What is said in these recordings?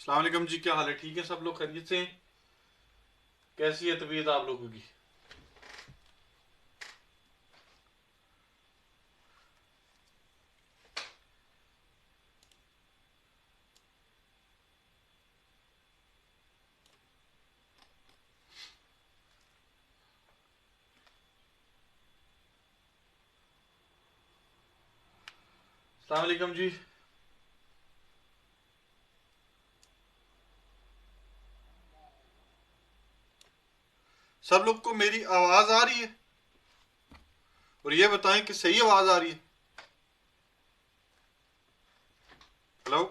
अस्सलाम वालेकुम जी, क्या हाल है? ठीक है सब लोग खैरियत से हैं? कैसी है तबीयत आप लोगों की? अस्सलाम वालेकुम जी। सब लोग को मेरी आवाज आ रही है? और ये बताएं कि सही आवाज आ रही है? हेलो।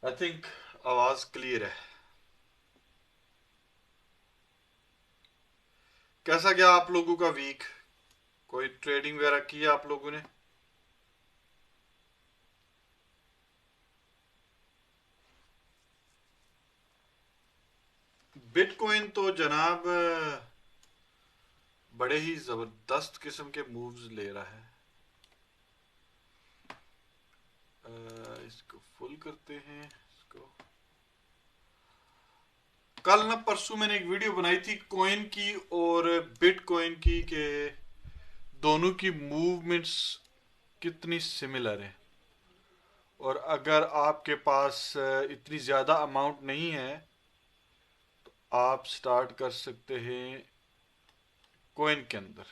आई थिंक आवाज क्लियर है। कैसा गया आप लोगों का वीक? कोई ट्रेडिंग वगैरह की है आप लोगों ने? बिटकॉइन तो जनाब बड़े ही जबरदस्त किस्म के मूव्स ले रहा है। इसको फुल करते हैं इसको। कल ना परसों मैंने एक वीडियो बनाई थी कॉइन की और बिटकॉइन की के दोनों की मूवमेंट्स कितनी सिमिलर है। और अगर आपके पास इतनी ज़्यादा अमाउंट नहीं है, आप स्टार्ट कर सकते हैं कोइन के अंदर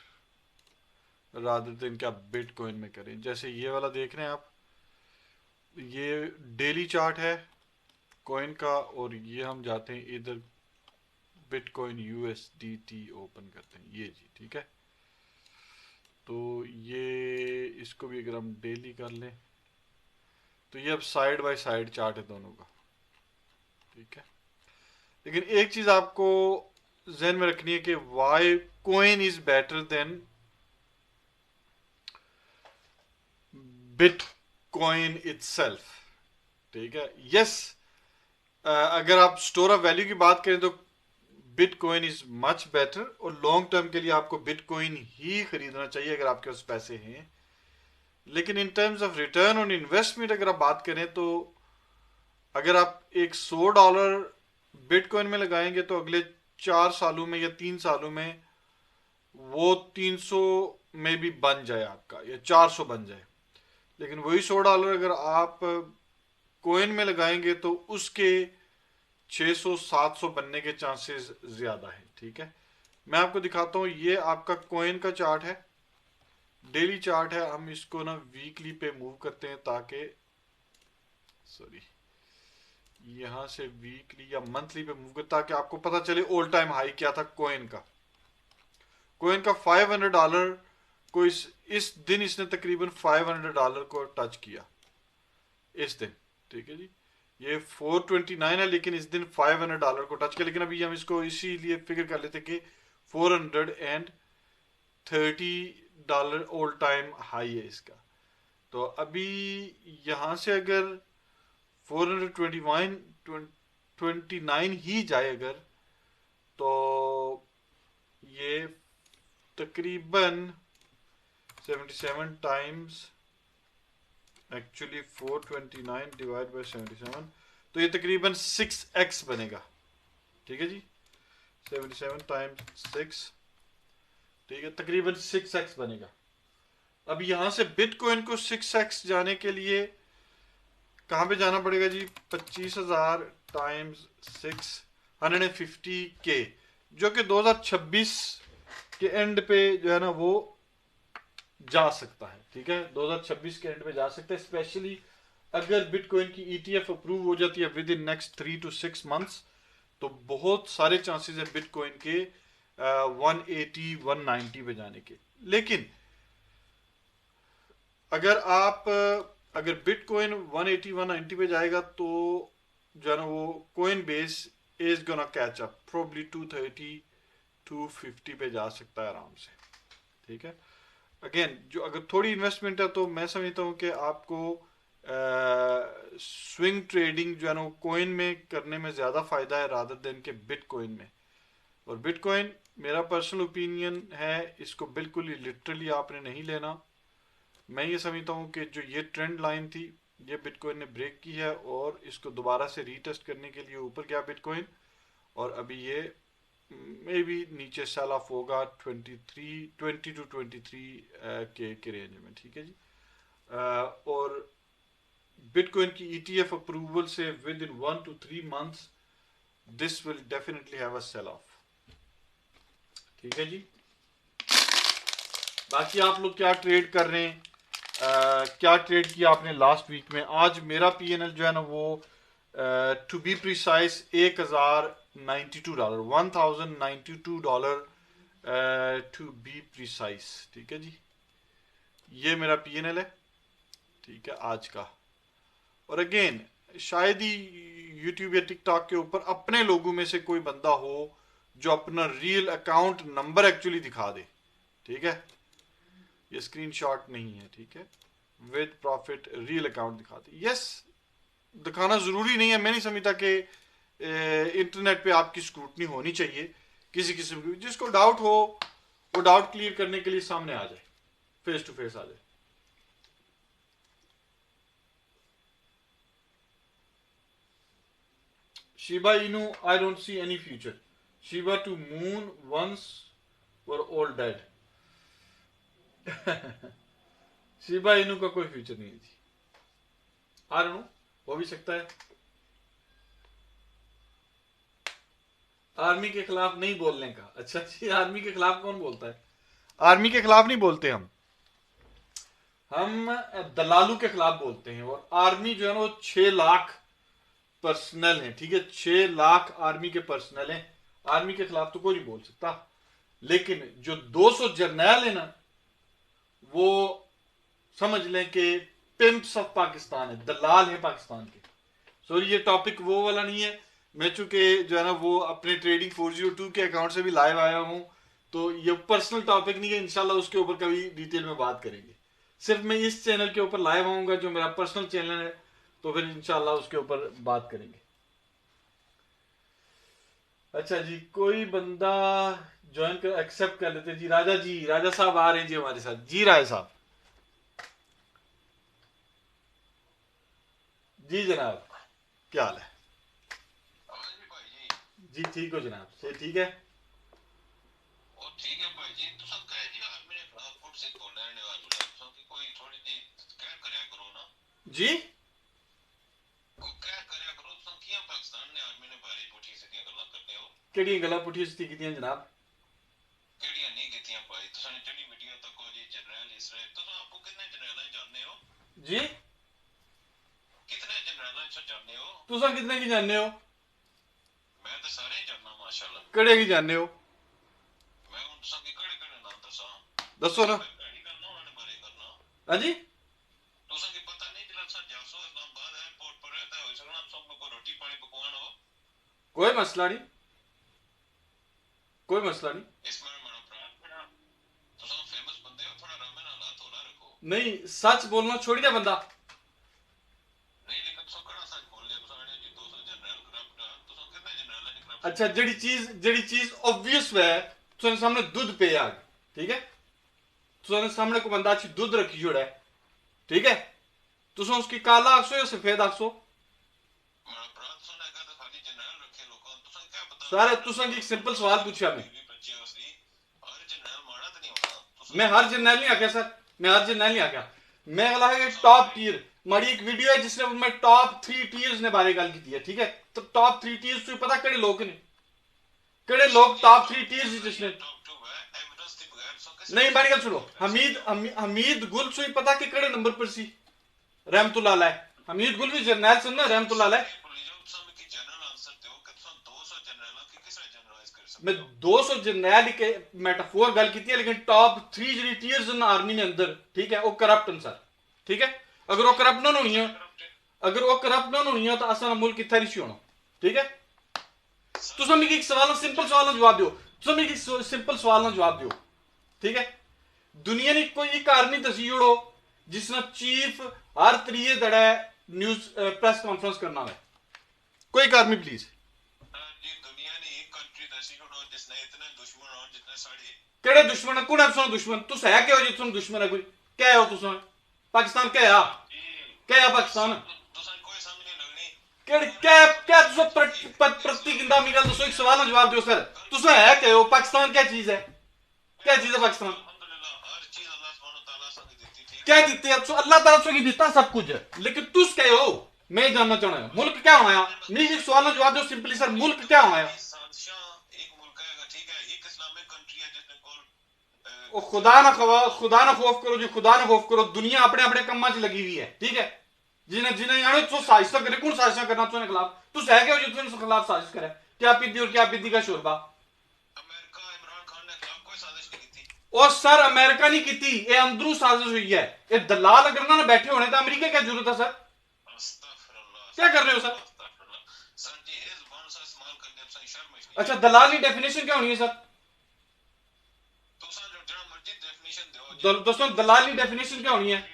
रादर देन कि आप बिट कोइन में करें। जैसे ये वाला देख रहे हैं आप, ये डेली चार्ट है कोइन का। और ये हम जाते हैं इधर बिटकॉइन यूएसडीटी ओपन करते हैं, ये जी ठीक है। तो ये इसको भी अगर हम डेली कर लें तो ये अब साइड बाय साइड चार्ट है दोनों का, ठीक है। लेकिन एक चीज आपको जहन में रखनी है कि why coin is better than bitcoin itself, ठीक है। यस, अगर आप स्टोर ऑफ वैल्यू की बात करें तो बिटकॉइन इज मच बेटर और लॉन्ग टर्म के लिए आपको बिटकॉइन ही खरीदना चाहिए अगर आपके पास पैसे हैं। लेकिन in terms of return on investment अगर आप बात करें तो अगर आप एक $100 बिटकॉइन में लगाएंगे तो अगले 4 सालों में या 3 सालों में वो 300 में भी बन जाए आपका, या 400 बन जाए। लेकिन वही $100 अगर आप कोइन में लगाएंगे तो उसके 600 700 बनने के चांसेस ज्यादा है, ठीक है। मैं आपको दिखाता हूँ, ये आपका कोइन का चार्ट है, डेली चार्ट है। हम इसको ना वीकली पे मूव करते हैं ताकि, सॉरी, यहां से वीकली या मंथली पे मूव करते ताकि आपको पता चले ऑल टाइम हाई क्या था कोइन का। कोइन का $500 को इस दिन इसने तकरीबन $500 को टच किया इस दिन, ठीक है जी। ये 429 है लेकिन इस दिन $500 को टच किया। लेकिन अभी हम इसको इसीलिए फिगर कर लेते कि $430 ऑल टाइम हाई है इसका। तो अभी यहां से अगर 429 ही जाए अगर, तो ये तकरीबन 77 टाइम्स, एक्चुअली 429 डिवाइड बाई 77, तो ये तकरीबन 6x बनेगा, ठीक है जी। 77 टाइम्स 6, ठीक है, तकरीबन 6x बनेगा। अब यहां से बिटकॉइन को 6x जाने के लिए कहां पे जाना पड़ेगा जी? 25,000 टाइम्स 6, 150K, जो कि 2026 के एंड पे जो है ना वो जा सकता है, ठीक है। 2026 के एंड पे जा सकता है, स्पेशली अगर बिटकॉइन की ईटीएफ अप्रूव हो जाती है with in next 3 to 6 months, तो बहुत सारे चांसेस है बिटकॉइन के 180 190 पे जाने के। लेकिन अगर आप अगर बिटकॉइन 180 190 पे जाएगा तो जो है ना वो coin base is gonna catch up, probably 230 250 पे जा सकता है आराम से, ठीक है। अगेन जो अगर थोड़ी इन्वेस्टमेंट है तो मैं समझता हूँ कि आपको स्विंग ट्रेडिंग जो है ना कोइन में करने में ज़्यादा फ़ायदा है रादर देन के बिटकॉइन में। और बिटकॉइन, मेरा पर्सनल ओपिनियन है, इसको बिल्कुल ही लिटरली आपने नहीं लेना। मैं ये समझता हूँ कि जो ये ट्रेंड लाइन थी ये बिटकॉइन ने ब्रेक की है और इसको दोबारा से रीटेस्ट करने के लिए ऊपर गया बिटकॉइन, और अभी ये मे बी नीचे सेल ऑफ होगा 20 टू 23 के रेंज में, ठीक है जी। और बिटकॉइन की ETF अप्रूवल से within 1 to 3 months this will definitely have a sell off, ठीक है जी। बाकी आप लोग क्या ट्रेड कर रहे हैं, क्या ट्रेड किया आपने लास्ट वीक में? आज मेरा PNL जो है ना वो to be precise $1092, $1092 to be precise, ठीक है जी। ये मेरा PNL है, ठीक है, आज का। और अगेन शायद ही यूट्यूब या टिकटॉक के ऊपर अपने लोगों में से कोई बंदा हो जो अपना रियल अकाउंट नंबर एक्चुअली दिखा दे, ठीक है। ये स्क्रीनशॉट नहीं है, ठीक है, विद प्रॉफिट रियल अकाउंट दिखाते। यस, दिखाना जरूरी नहीं है, मैं नहीं समझता कि इंटरनेट पे आपकी स्क्रूटनी होनी चाहिए किसी किस्म की। जिसको डाउट हो वो डाउट क्लियर करने के लिए सामने आ जाए, फेस टू फेस आ जाए। Shiba Inu I don't see any future, Shiba to moon once were all dead. Shiba Inu का कोई फ्यूचर नहीं है जी, आ रहा हूं, हो भी सकता है। आर्मी के खिलाफ नहीं बोलने का, अच्छा जी, आर्मी के खिलाफ कौन बोलता है? आर्मी के खिलाफ नहीं बोलते हम दलालू के खिलाफ बोलते हैं। और आर्मी जो है ना वो 6 लाख पर्सनल है, ठीक है, 6 लाख आर्मी के पर्सनल हैं। आर्मी के खिलाफ तो कोई नहीं बोल सकता, लेकिन जो 200 जर्नैल है ना वो समझ लें कि पिम्प्स ऑफ पाकिस्तान है, दलाल है पाकिस्तान के। सॉरी, ये टॉपिक वो वाला नहीं है। मैं चूंकि जो है ना वो अपने ट्रेडिंग 402 के अकाउंट से भी लाइव आया हूं, तो ये पर्सनल टॉपिक नहीं है, इंशाल्लाह उसके ऊपर कभी डिटेल में बात करेंगे। सिर्फ मैं इस चैनल के ऊपर लाइव आऊंगा जो मेरा पर्सनल चैनल है, तो फिर इंशाल्लाह उसके ऊपर बात करेंगे। अच्छा जी, कोई बंदा ज्वाइन कर एक्सेप्ट कर लेते जी। राजा साहब आ रहे हैं जी हमारे साथ। जी राजा साहब, जी जनाब, क्या हाल है? जी ठीक हो जनाब, से ठीक है। जी केड़ी गल्लां पुट्ठी सिद्धी कीतियां जनाब? जी तुसा कितने की जानने हो? केड़े की जानने हो? दसो ना। हाँ जी, कोई मसला नहीं, कोई मसला नहीं। नहीं, सच बोलना छोड़ी दे बंदा। अच्छा, जड़ी चीज ऑब्वियस है, तुझे सामने दूध पे आ, ठीक है, तुझे सामने को बंदा अच्छी दूध रखी जोड़ा है, ठीक है, तुझे उसकी काला आखसो या सफेद आखसो? सारे तुझे एक सिंपल सवाल पूछा मैं हर जर्नैल नहीं आख्या सर, मैं हर जर्नैल नहीं आख्या। मैं गला है टॉप टीयर, माड़ी एक वीडियो है जिसने मैं टॉप 3 टीयर्स ने बारे गल की है, ठीक है। तो टॉप 3 टीयर्स तुझे पता केड़े लोग ने, केड़े लोग टॉप 3 टीयर्स जिसने नहीं। बारी गल सुनो, हमीद गुल सुई पता कि केड़े नंबर पर सी? रहमतुल्लाह अलैह, हमीद गुल भी जर्नैल सुनना, रहमतुल्लाह अलैह। मैं 200 जर्नैल के मेटाफोर गल की, लेकिन टॉप 3 जी टीयर्स आर्मी ने अंदर, ठीक है, वो करप्ट न सर, ठीक है। अगर वो करप्ट ना होनी है, अगर वो करप्ट ना होनी है तो असा मुल्क कितना नहीं होना, ठीक है। तुम मिगी एक सवाल सिंपल सवाल जवाब दो, तुम मिगी सिंपल सवाल जवाब दो, ठीक है। दुनिया ने कोई एक आर्मी दसी जोड़ो जिसने चीफ हर त्रीए दड़ा न्यूज प्रेस कॉन्फ्रेंस करना है, कोई एक आर्मी प्लीज। केड़े दुश्मन कुण है? दुश्मन तुस है क्या हो जी? तुम दुश्मन है कोई? क्या हो तुम? पाकिस्तान क्या है? क्या है पाकिस्तान क्या प्रतिगिंदा मी गल दसो एक सवाल का जवाब दो सर तुसा है क्या हो पाकिस्तान क्या चीज है पाकिस्तान क्या दिते है अल्लाह ताला सो की दिता सब कुछ लेकिन तुस क्या हो मैं जानना चाहना है मुल्क क्या होना है मेरी एक सवाल का जवाब दो सिंपली सर मुल्क क्या होना है खुदा ना खौफ करो जी खुदा ना खौफ करो दुनिया अपने अपने कम्मा च लगी हुई है ठीक है जिन्हें जिन्हें यानी तो साजिश करे कौन साजिश करना तुम्हारे खिलाफ तू है क्या जो तुम्हारे खिलाफ साजिश करे क्या पीती और क्या पीती का शोरबा और सर अमेरिका नहीं की ये अंदरू साजिश हुई है ये दलाल अगर ना बैठे होने तो अमेरिका क्या जरूरत है सर क्या कर रहे हो सर अच्छा दलाल की डेफिनेशन क्या होनी है सर दोस्तों दलाल की डेफिनेशन क्या होनी है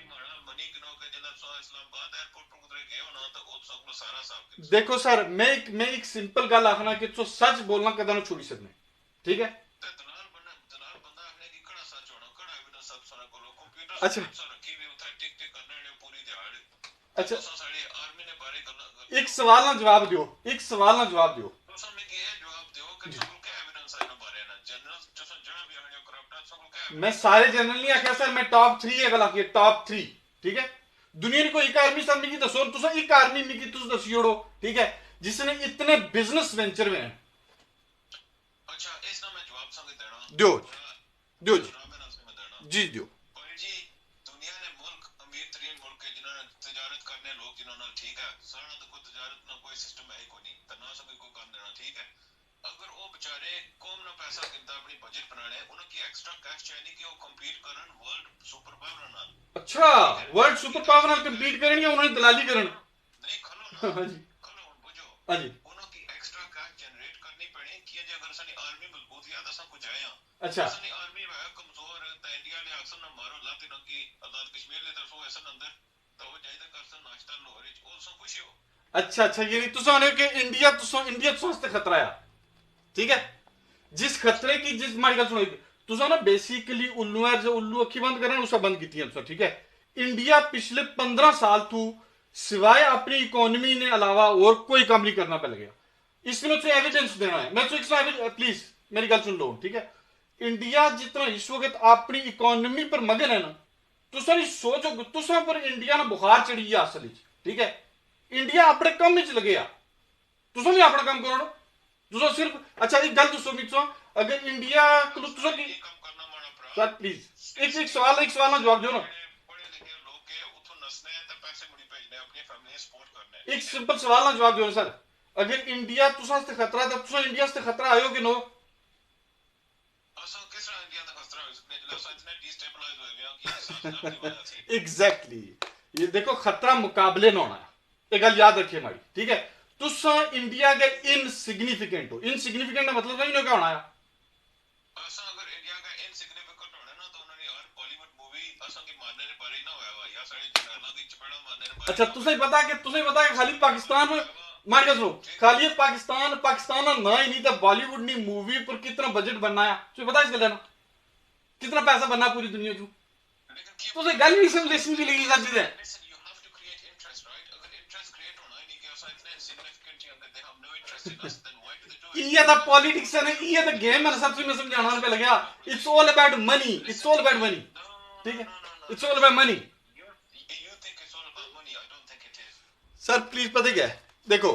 देखो सर मैं एक सिंपल गल आखना कि तो सच बोलना कदा छोड़ी सकने ठीक है अच्छा अच्छा एक सवाल ना जवाब दियो एक सवाल ना जवाब दियो मैं सारे जनरल नहीं आख्या सर मैं टॉप 3 है गल आखिए टॉप 3 ठीक है दुनिया की कोई एक आर्मी सर मिगी दसो तुस एक आर्मी मिगी तुस दसी ओड़ो ठीक है जिसने इतने बिजनेस वेंचर में अच्छा इसना मैं जवाब संग देना दियो दियो जी जी दियो दुनिया ने मुल्क अमीर तरीन मुल्क है जिन्होंने तिजारत करने लोग जिन्होंने ठीक है सारा तो कोई तिजारत ना कोई सिस्टम है कोई नहीं तो ना सभी को काम देना ठीक है अगर वो बेचारे कौम ना पैसा गिनता अपनी बजट बनाने उनकी एक्स्ट्रा कैश चाहिए कि वो कंपीट करन वर्ल्ड सुपर पावर नाल अच्छा वर्ल्ड सुपर पावर नाल कंपीट करन या उन्होंने दलाली करन नहीं खलो ना हां जी खलो बुझो हां जी उनकी एक्स्ट्रा कैश जनरेट करनी पड़े कि अगर सनी आर्मी मजबूत या दसा कुछ आया अच्छा सनी आर्मी है कमजोर तो इंडिया ले अक्सर ना मारो लाती न की आजाद कश्मीर ले तरफो ऐसा अंदर तो वो जायदा करसन नाश्ता लोहरी ओसो खुशी हो अच्छा अच्छा ये तुसा ने कि इंडिया वास्ते खतरा है ठीक है जिस खतरे की जिस मारी गल सुनो तुसा ना बेसिकली उल्लू है जो उल्लू अखी बंद करना उसका बंद की है ठीक है इंडिया पिछले 15 साल तू सिवाय अपनी इकोनॉमी ने अलावा और कोई काम नहीं करना पड़ गया इसमें तो एविडेंस देना है मैं तो प्लीज मेरी गल सुन लो ठीक है इंडिया जितना इस वक्त अपनी इकोनॉमी पर मगन है ना तुसा नहीं सोचो तुसा पर इंडिया ना बुखार चढ़ी है असल ठीक है इंडिया अपने कम च लगे तुसा भी अपना काम करो तुसा सिर्फ अच्छा एक गल दसो मित्रो अगर इंडिया तुसा की सर प्लीज एक सवाल ना जवाब दो ना एक सिंपल सवाल ना जवाब दो सर अगर इंडिया तुसा से खतरा तो तुसा इंडिया से खतरा आयो कि नो एग्जैक्टली ये देखो खतरा मुकाबले में होना है एक गल याद रखिए हमारी ठीक है तुसा इंडिया के इनसिग्निफिकेंट हो इनसिग्निफिकेंट का मतलब नहीं क्या होना है अगर इंडिया का इनसिग्निफिकेंट होना ना तो उन्होंने यार बॉलीवुड मूवी असं के मारने ने बारी ना होया या सारे जनरल दी चपेड़ा मारने ने अच्छा तुझे पता कि खाली पाकिस्तान में मान के सुनो खाली पाकिस्तान ना ही नहीं तो बॉलीवुड नी मूवी पर कितना बजट बनना है तुझे पता इस गल ना कितना पैसा बनना पूरी दुनिया चू तुझे गल नहीं समझ की लगी सर चीज ये तो पॉलिटिक्स है ये तो गेम है सबसे मैं समझाना पे लगा इट्स ऑल अबाउट मनी ठीक है it's all about money sir please पता क्या है देखो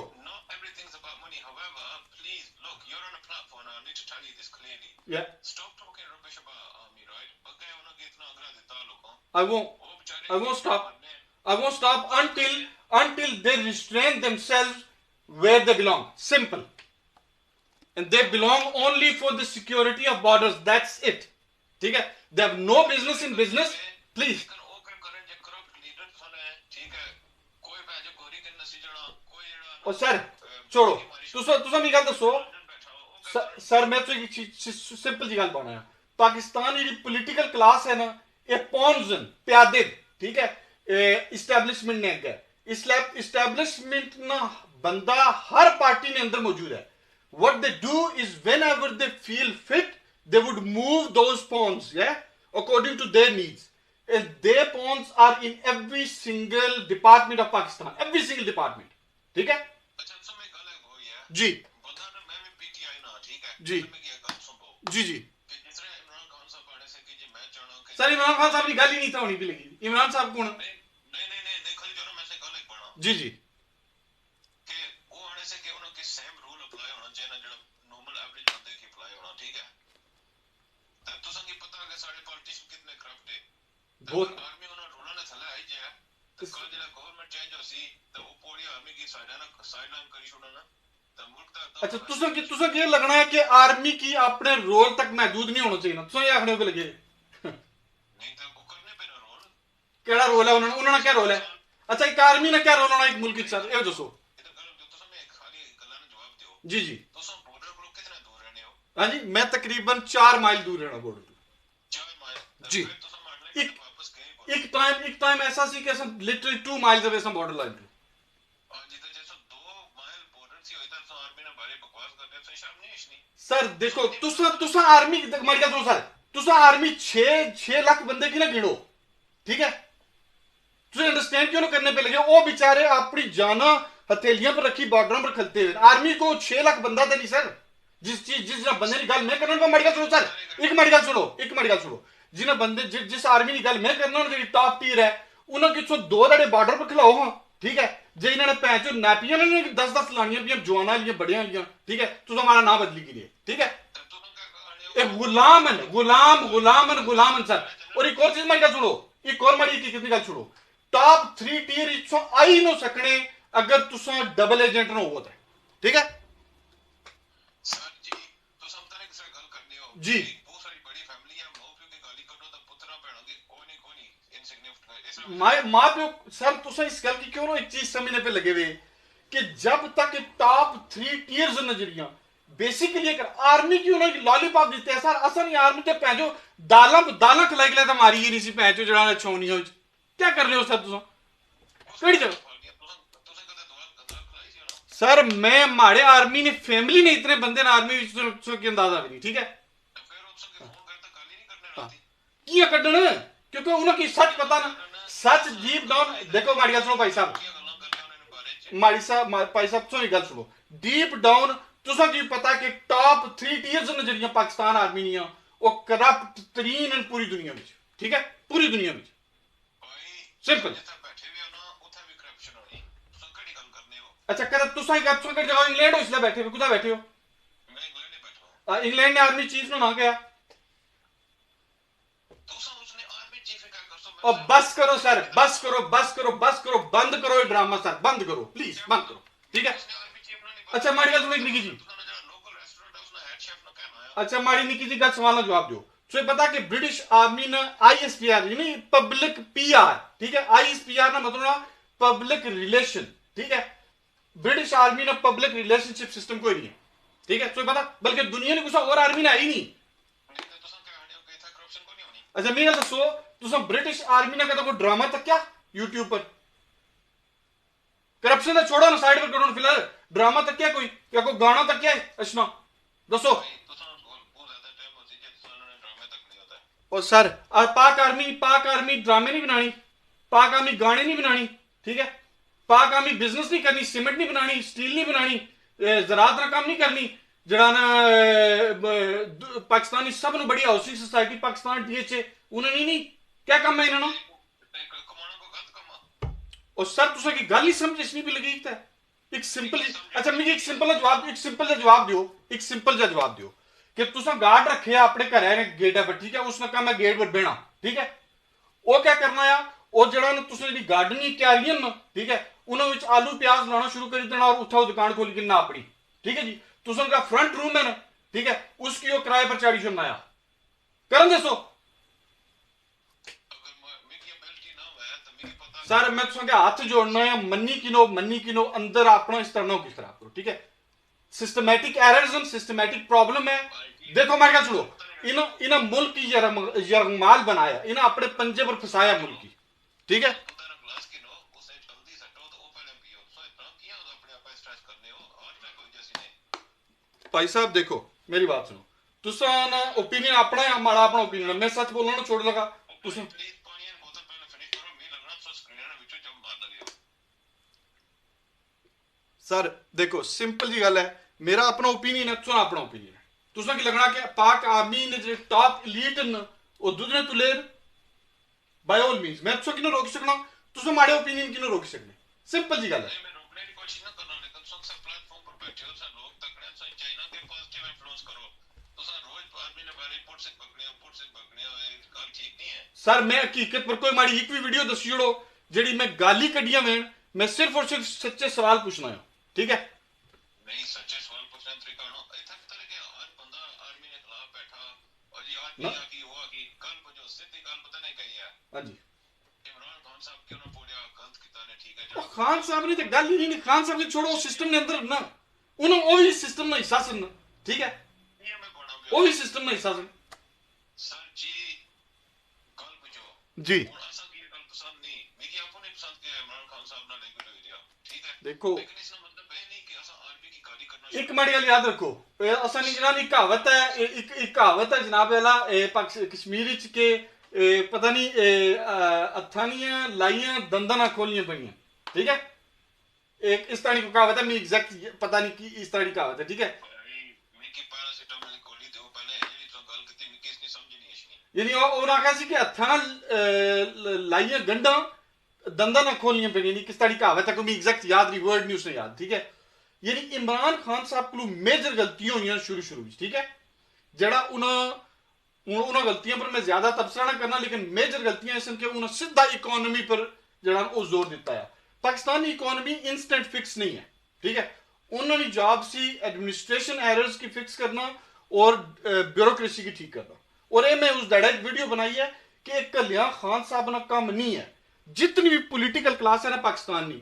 I won't stop until they restrain themselves where they belong. Simple. And they belong only for the security of borders. That's it. ठीक है? They have no business in business. Please. और sir छोड़ो तुसा मेरी गल दसो सर मैं तो एक सिंपल जी गल पाना है पाकिस्तान की पॉलिटिकल क्लास है ना ये पॉन्जन प्यादे ठीक है इस्टेब्लिशमेंट ने अगे इस्टेब्लिशमेंट ना बंदा हर पार्टी ने अंदर मौजूद है what they do is whenever they feel fit they would move those pawns yeah according to their needs their pawns are in every single department of Pakistan, every single department. ठीक है जी जी जी जी sir Imran Khan साहब की गल ही नहीं था होनी भी लगी इमरान साहब कौन जी जी बहुत अच्छा तुसा क्या लगना है कि आर्मी की अपने रोल तक महदूद नहीं होना चाहिए तुसा ये आखने पे लगे केड़ा रोल है उन्होंने क्या रोल है अच्छा एक आर्मी ने क्या रोल होना एक मुल्क के साथ ये दसो जी जी हाँ जी मैं तकरीबन 4 माइल दूर रहना बॉर्डर जी एक टाइम ऐसा सी कि literally 2 miles away from border line sir देखो तुसा आर्मी मर गया सर तुसा आर्मी 6 लाख बंदे की ना गिनो ठीक है तुझे अंडरस्टैंड क्यों ना करने पे लगे वो बेचारे अपनी जाना हथेलियां पर रखी बॉर्डर पर खलते हुए आर्मी को 6 लाख बंदा था नहीं सर जिस बंदे की गल मैं करना मर गया सुनो सर एक मर गया सुनो जिन्हें बंदे जिस आर्मी की गल मैं करना जी टॉप टीयर है उन्होंने किसों 2 दड़े बॉर्डर पर खिलाओ हाँ ठीक है जे इन्होंने पैंचो नैपियां ने 10 लानियां पियां जवाना लिया बड़ियां लिया ठीक है तुझे हमारा नाम बदली के लिए ठीक है एक गुलामन सर और एक और चीज मैं क्या सुनो एक और माड़ी की कितनी गल सुनो टॉप 3 टीयर इच्छो आई नो सकने अगर तुसा डबल एजेंट ना होता है ठीक है जी मां प्यो सर तुसा इस गल की क्यों ना एक चीज समझने पे लगे हुए कि जब तक टॉप 3 टीयर्स नजरिया बेसिकली अगर आर्मी की उन्होंने लॉलीपॉप दिते हैं सर असा नहीं आर्मी ते पैंजो दाला खिलाई खिलाई तो मारी ही नहीं सी पैंचो जड़ा छौनी हो क्या कर रहे हो सर तुसा केड़ी जगह सर मैं माड़े आर्मी ने फैमिली ने इतने बंदे ने आर्मी की अंदाजा भी नहीं ठीक है किया कड्डन क्योंकि उन्होंने सच पता ना सच डीप डाउन देखो माड़ी गल सुनो भाई साहब भाई साहब सुनो गल सुनो डीप डाउन तुसा की पता कि टॉप 3 टीयर्स ने जड़ियां पाकिस्तान आर्मी नी वो करप्ट तरीन हैं पूरी दुनिया में ठीक है पूरी दुनिया में सिंपल अच्छा कर तुसा ही करप्शन कर जगह इंग्लैंड हो इसलिए बैठे हो कुदा बैठे हो इंग्लैंड ने आर्मी चीफ ना क्या और बस करो सर बस करो बंद करो ड्रामा सर बंद करो प्लीज बंद करो ठीक है अच्छा माड़ी गल सुनो निकी जी अच्छा माड़ी निकी जी गल सवाल जवाब दो तो पता कि ब्रिटिश आर्मी ने आईएसपीआर यानी पब्लिक पीआर ठीक है आईएसपीआर ना मतलब पब्लिक रिलेशन ठीक है ब्रिटिश आर्मी ने पब्लिक रिलेशनशिप सिस्टम कोई नहीं है ठीक है तो पता बल्कि दुनिया ने कुछ और आर्मी ने आई नहीं अच्छा मेरा दसो तुसा ब्रिटिश आर्मी ने कहता कोई ड्रामा तक क्या यूट्यूब पर करप्शन तो छोड़ो ना साइड पर करो फिलहाल ड्रामा तक क्या कोई क्या कोई गाना तक क्या है अशना दसो और सर पाक आर्मी ड्रामे नहीं बनानी पाक आर्मी गाने नहीं बनानी ठीक है पाक आर्मी बिजनेस नहीं करनी सीमेंट नहीं बनानी स्टील नहीं बनानी ज़राअत ना काम नहीं करनी जड़ा ना पाकिस्तानी सब नु बड़ी हाउसिंग सोसाइटी पाकिस्तान डीएचए उन्होंने नहीं क्या कम है इन्होंने और सर तुसा की गल ही समझ नहीं भी लगी था एक सिंपल अच्छा मुझे एक सिंपल जवाब दियो कि तुसा गार्ड रखे अपने घर गेट पर ठीक है उसने कहा मैं गेट पर बेना ठीक है वो क्या करना है वो जड़ा तुसा जी गार्डनिंग तैयारी है ठीक है उन्होंने आलू प्याज लाना शुरू कर देना और उठा दुकान खोल के ना अपनी ठीक है जी तुसा का फ्रंट रूम है ना ठीक है उसकी वो किराए पर चाड़ी सुनना करन दसो सर मैं तुसा हाथ जोड़ना है मन्नी किनो अंदर अपना इस तरह किस तरह करो ठीक है सिस्टमैटिक एररिज्म सिस्टमैटिक प्रॉब्लम है देखो मैं क्या सुनो इन्हें मुल्क की यरगमाल बनाया इन्हें अपने पंजे पर फंसाया मुल्क की ठीक है भाई साहब देखो मेरी बात सुनो तुसा ना ओपिनियन अपना है हमारा अपना ओपिनियन मैं सच बोलना ना छोड़ लगा तुसा सर देखो सिंपल जी गल है, मेरा अपना ओपीनियन है, तुसा अपना ओपीनियन है। तुसा की लगना कि पाक आर्मी ने जो टॉप एलीट न वो दुधने तुलेर बाय ऑल मींस मैं तुसा किनो रोक सकना, तुसा माड़े ओपीनियन किनो रोक सकने, सिंपल जी गल है। मैं रोकने की कोशिश ना करना, लेकिन सब प्लेटफॉर्म पर बैठे हो, सब लोग तकड़े हैं, सब चाइना के पॉजिटिव इन्फ्लुएंस करो। तो सर रोज आर्मी ने बारे पुट से पकड़े हो, गल ठीक नहीं है सर मैं हकीकत पर कोई माड़ी एक भी वीडियो दस छोड़ो जेडी मैं गाली कडियां मैं सिर्फ और सिर्फ सच्चे सवाल पूछना है, ठीक है। नहीं, सच्चे सवाल पूछने का तरीका हो इतना तरह के हर बंदा आर्मी के खिलाफ बैठा और ये आर्मी आकी हुआ कि कल को जो सीधी गल पता नहीं कही है। हां जी, इमरान खान साहब क्यों ना बोलिया गलत किता ने, ठीक है ओ जनाब खान साहब ने तो गल ही नहीं, खान साहब ने छोड़ो सिस्टम ने अंदर ना उन्होंने वो भी सिस्टम ना हिस्सा सन, ठीक है, ये मैं बना वो भी सिस्टम ना हिस्सा सन। सर जी गल बुझो जी और असा की गल पसंद नहीं मेरी आपको नहीं पसंद कि इमरान खान साहब ना लैंग्वेज हो दिया, ठीक है, देखो लेकिन इसका मतलब है नहीं कि असा आर्मी की गाली करना एक माड़ी गल याद रखो, असा नहीं जनाब एक कहावत है, एक कहावत है जनाब वाला कश्मीरी च के पता नहीं अथानियां लाइयां दंदा ना खोलियां पईयां, ठीक है, एक इस तरह की कहावत है, मैं एग्जैक्ट पता नहीं कि इस तरह की कहावत है, ठीक है। मिकी पैरासीटामोल की गोली दो पहले जेडी तो गल करती मिकी इसने समझ नहीं आनी। यानी और आखा सी कि हत्थां लाइयां गंढां दंदा ना खोलियां पईयां, नहीं किस तरह की कहावत है, कोई एग्जैक्ट याद नहीं, वर्ड नहीं उसने याद, ठीक है। यानी इमरान खान साहब को मेजर गलतियां हुई शुरू ठीक है, जड़ा उन्होंने गलतियों पर मैं ज्यादा तबसरा ना करना, लेकिन मेजर गलतियां इस उन्होंने सीधा इकोनॉमी पर जड़ा वो जोर दिता है। पाकिस्तानी इकोनॉमी इंस्टेंट फिक्स नहीं है, ठीक है, उन्होंने जॉब सी एडमिनिस्ट्रेशन एरर्स की फिक्स करना और ब्यूरोक्रेसी की ठीक करना, और ये मैं उस दड़ा एक वीडियो बनाई है कि कल्याण खान साहब ना काम नहीं है, जितनी भी पोलिटिकल क्लास है ना पाकिस्तान की